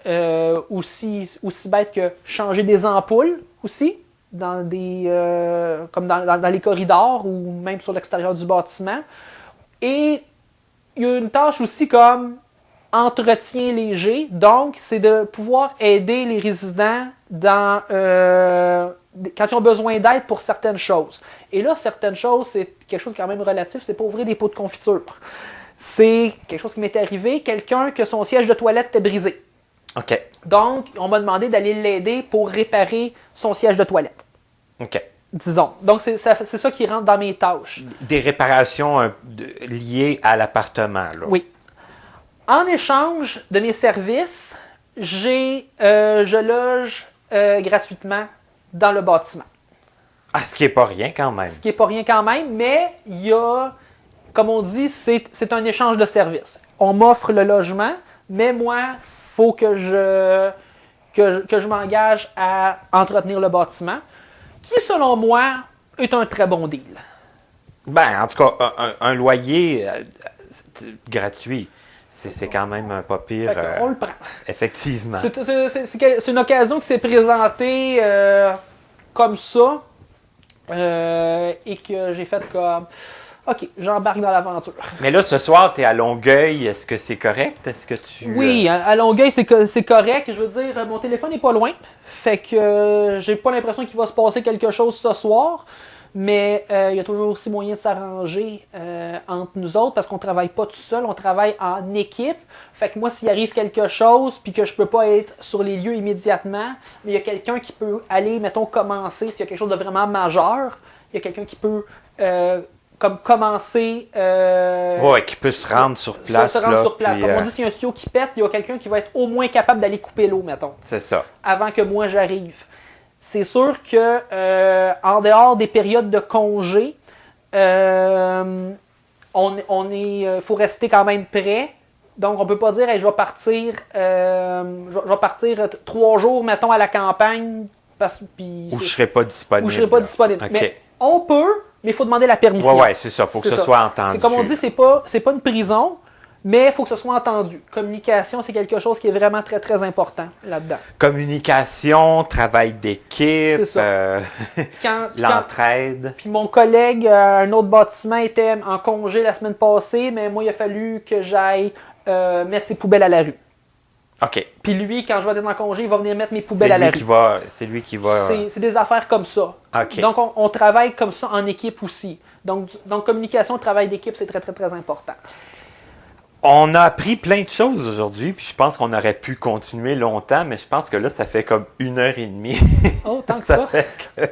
Aussi bête que changer des ampoules aussi, comme dans les corridors ou même sur l'extérieur du bâtiment. Et il y a une tâche aussi comme entretien léger. Donc, c'est de pouvoir aider les résidents quand ils ont besoin d'aide pour certaines choses. Et là, certaines choses, c'est quelque chose de quand même relatif. C'est pas ouvrir des pots de confiture. C'est quelque chose qui m'est arrivé. Quelqu'un que son siège de toilette était brisé. OK. Donc, on m'a demandé d'aller l'aider pour réparer son siège de toilette. OK. Disons. Donc, c'est ça qui rentre dans mes tâches. Des réparations liées à l'appartement, là. Oui. En échange de mes services, je loge gratuitement dans le bâtiment. Ah, ce qui n'est pas rien quand même. Ce qui n'est pas rien quand même, mais il y a, comme on dit, c'est un échange de services. On m'offre le logement, mais moi, il faut que je m'engage à entretenir le bâtiment, qui, selon moi, est un très bon deal. Ben, en tout cas, un loyer gratuit, c'est quand même pas pire. Fait qu'on le prend. Effectivement. C'est une occasion qui s'est présentée comme ça et que j'ai fait comme OK, j'embarque dans l'aventure. Mais là, ce soir, tu es à Longueuil. Est-ce que c'est correct? Est-ce que tu... Oui, à Longueuil, c'est correct. Je veux dire, mon téléphone n'est pas loin. Fait que j'ai pas l'impression qu'il va se passer quelque chose ce soir. Mais il y a toujours aussi moyen de s'arranger entre nous autres parce qu'on travaille pas tout seul, on travaille en équipe. Fait que moi, s'il arrive quelque chose puis que je peux pas être sur les lieux immédiatement, mais il y a quelqu'un qui peut aller, mettons, commencer s'il y a quelque chose de vraiment majeur. Il y a quelqu'un qui peut comme commencer... qui peut se rendre sur place. Se rendre là, sur place. Puis, Comme on dit, s'il y a un tuyau qui pète, il y a quelqu'un qui va être au moins capable d'aller couper l'eau, mettons. C'est ça. Avant que moi j'arrive. C'est sûr que en dehors des périodes de congé, faut rester quand même prêt. Donc on peut pas dire hey, je vais partir 3 jours, mettons, à la campagne. Ou je serai pas disponible. Ou je serai pas disponible. Okay. Mais on peut, mais il faut demander la permission. Ouais, c'est ça. Il faut que ce soit entendu. C'est comme on dit, c'est pas une prison. Mais il faut que ce soit entendu. Communication, c'est quelque chose qui est vraiment très, très important là-dedans. Communication, travail d'équipe, l'entraide. Puis mon collègue à un autre bâtiment était en congé la semaine passée, mais moi, il a fallu que j'aille mettre ses poubelles à la rue. OK. Puis lui, quand je vais être en congé, il va venir mettre mes poubelles à la rue. C'est lui qui va... C'est des affaires comme ça. OK. Donc, on travaille comme ça en équipe aussi. Donc communication, travail d'équipe, c'est très, très, très important. On a appris plein de choses aujourd'hui, puis je pense qu'on aurait pu continuer longtemps, mais je pense que là, ça fait comme 1h30. Oh, tant que ça. Fait que...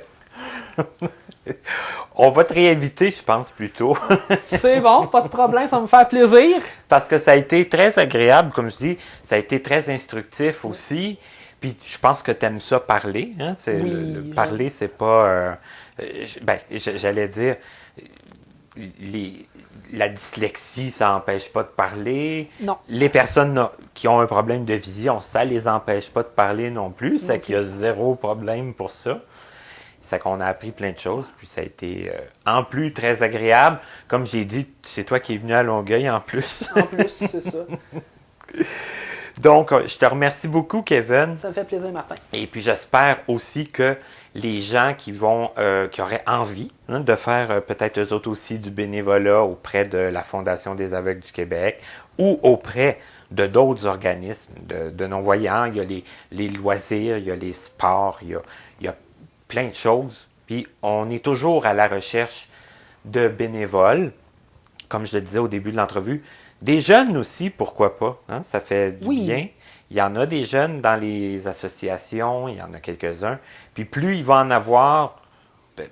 On va te réinviter, je pense, plutôt. C'est bon, pas de problème, ça va me faire plaisir. Parce que ça a été très agréable, comme je dis, ça a été très instructif aussi. Puis je pense que tu aimes ça parler. Hein? Parler, c'est pas... j'allais dire... La dyslexie, ça n'empêche pas de parler. Non. Les personnes qui ont un problème de vision, ça les empêche pas de parler non plus. C'est qu'il y a zéro problème pour ça. C'est qu'on a appris plein de choses. Puis ça a été, en plus, très agréable. Comme j'ai dit, c'est toi qui es venu à Longueuil en plus. En plus, c'est ça. Donc, je te remercie beaucoup, Kevin. Ça me fait plaisir, Martin. Et puis, j'espère aussi que les gens qui auraient envie de faire peut-être eux autres aussi du bénévolat auprès de la Fondation des aveugles du Québec ou auprès de d'autres organismes de non-voyants. Il y a les loisirs, il y a les sports, il y a plein de choses. Puis, on est toujours à la recherche de bénévoles, comme je le disais au début de l'entrevue. Des jeunes aussi, pourquoi pas? Hein? Ça fait du bien. Il y en a des jeunes dans les associations, il y en a quelques-uns. Puis plus il va en avoir,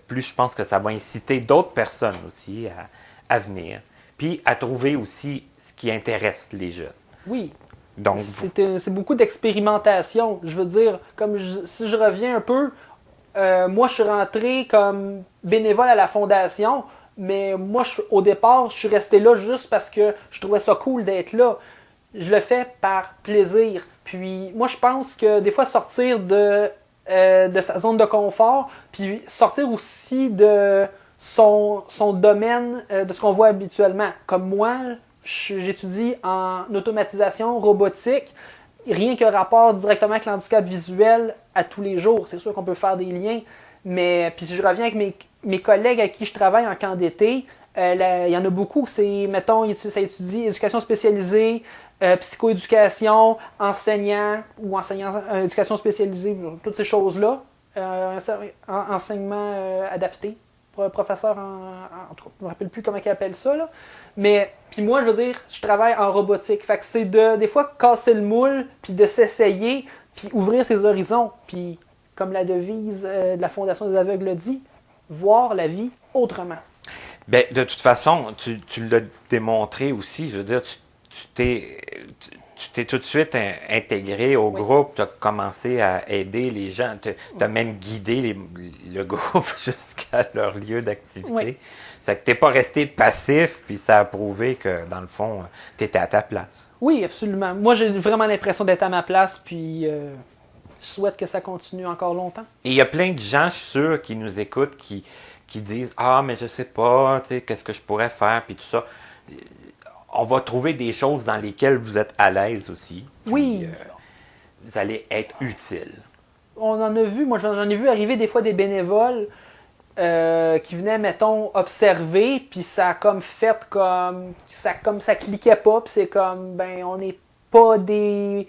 plus je pense que ça va inciter d'autres personnes aussi à venir. Puis à trouver aussi ce qui intéresse les jeunes. Oui. Donc, c'est beaucoup d'expérimentation. Je veux dire, si je reviens un peu, moi je suis rentré comme bénévole à la Fondation, mais moi au départ, je suis resté là juste parce que je trouvais ça cool d'être là. Je le fais par plaisir. Puis moi, je pense que des fois, sortir de de sa zone de confort, puis sortir aussi de son domaine, de ce qu'on voit habituellement. Comme moi, j'étudie en automatisation robotique, rien que rapport directement avec l'handicap visuel à tous les jours. C'est sûr qu'on peut faire des liens, mais puis si je reviens avec mes collègues avec qui je travaille en camp d'été, il y en a beaucoup, ça étudie éducation spécialisée, psychoéducation, enseignant éducation spécialisée, toutes ces choses-là, enseignement adapté, professeur en tout cas, je ne me rappelle plus comment ils appellent ça, là. Mais, puis moi, je veux dire, je travaille en robotique, fait que c'est des fois, casser le moule, puis de s'essayer, puis ouvrir ses horizons, puis comme la devise de la Fondation des aveugles le dit, voir la vie autrement. Bien, de toute façon, tu l'as démontré aussi. Je veux dire, tu t'es tout de suite intégré au groupe, tu as commencé à aider les gens, tu as même guidé le groupe jusqu'à leur lieu d'activité. Oui. C'est que tu n'es pas resté passif, puis ça a prouvé que, dans le fond, tu étais à ta place. Oui, absolument. Moi, j'ai vraiment l'impression d'être à ma place, puis je souhaite que ça continue encore longtemps. Et il y a plein de gens, je suis sûr, qui nous écoutent, qui disent « Ah, mais je sais pas, tu sais, qu'est-ce que je pourrais faire, puis tout ça. » On va trouver des choses dans lesquelles vous êtes à l'aise aussi. Oui. Vous allez être utile. On en a vu, moi j'en ai vu arriver des fois des bénévoles qui venaient, mettons, observer, puis ça a comme fait comme ça cliquait pas, puis c'est comme, ben, on n'est pas des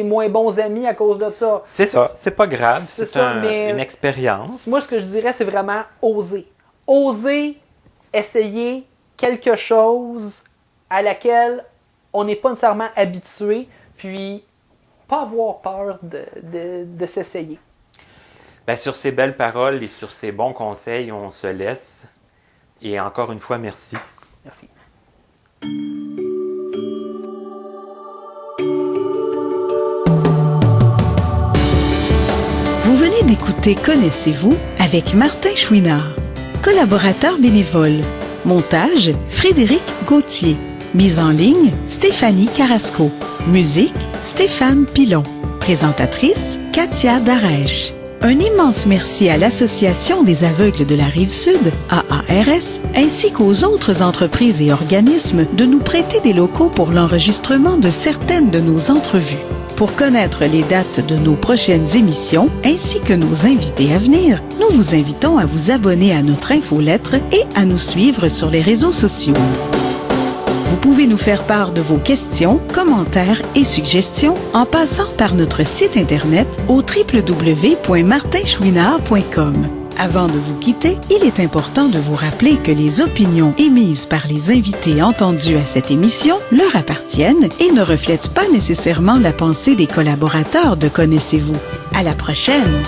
moins bons amis à cause de ça. C'est ça, c'est pas grave, C'est ça, mais une expérience. Moi, ce que je dirais, c'est vraiment oser. Oser essayer quelque chose à laquelle on n'est pas nécessairement habitué, puis pas avoir peur de s'essayer. Ben, sur ces belles paroles et sur ces bons conseils, on se laisse. Et encore une fois, merci. Merci. Vous venez d'écouter Connaissez-vous avec Martin Chouinard, collaborateur bénévole. Montage, Frédéric Gauthier. Mise en ligne, Stéphanie Carrasco. Musique, Stéphane Pilon. Présentatrice, Katia Darèche. Un immense merci à l'Association des aveugles de la Rive-Sud, AARS, ainsi qu'aux autres entreprises et organismes de nous prêter des locaux pour l'enregistrement de certaines de nos entrevues. Pour connaître les dates de nos prochaines émissions, ainsi que nos invités à venir, nous vous invitons à vous abonner à notre infolettre et à nous suivre sur les réseaux sociaux. Vous pouvez nous faire part de vos questions, commentaires et suggestions en passant par notre site internet au www.martinchouinard.com. Avant de vous quitter, il est important de vous rappeler que les opinions émises par les invités entendus à cette émission leur appartiennent et ne reflètent pas nécessairement la pensée des collaborateurs de Connaissez-vous. À la prochaine!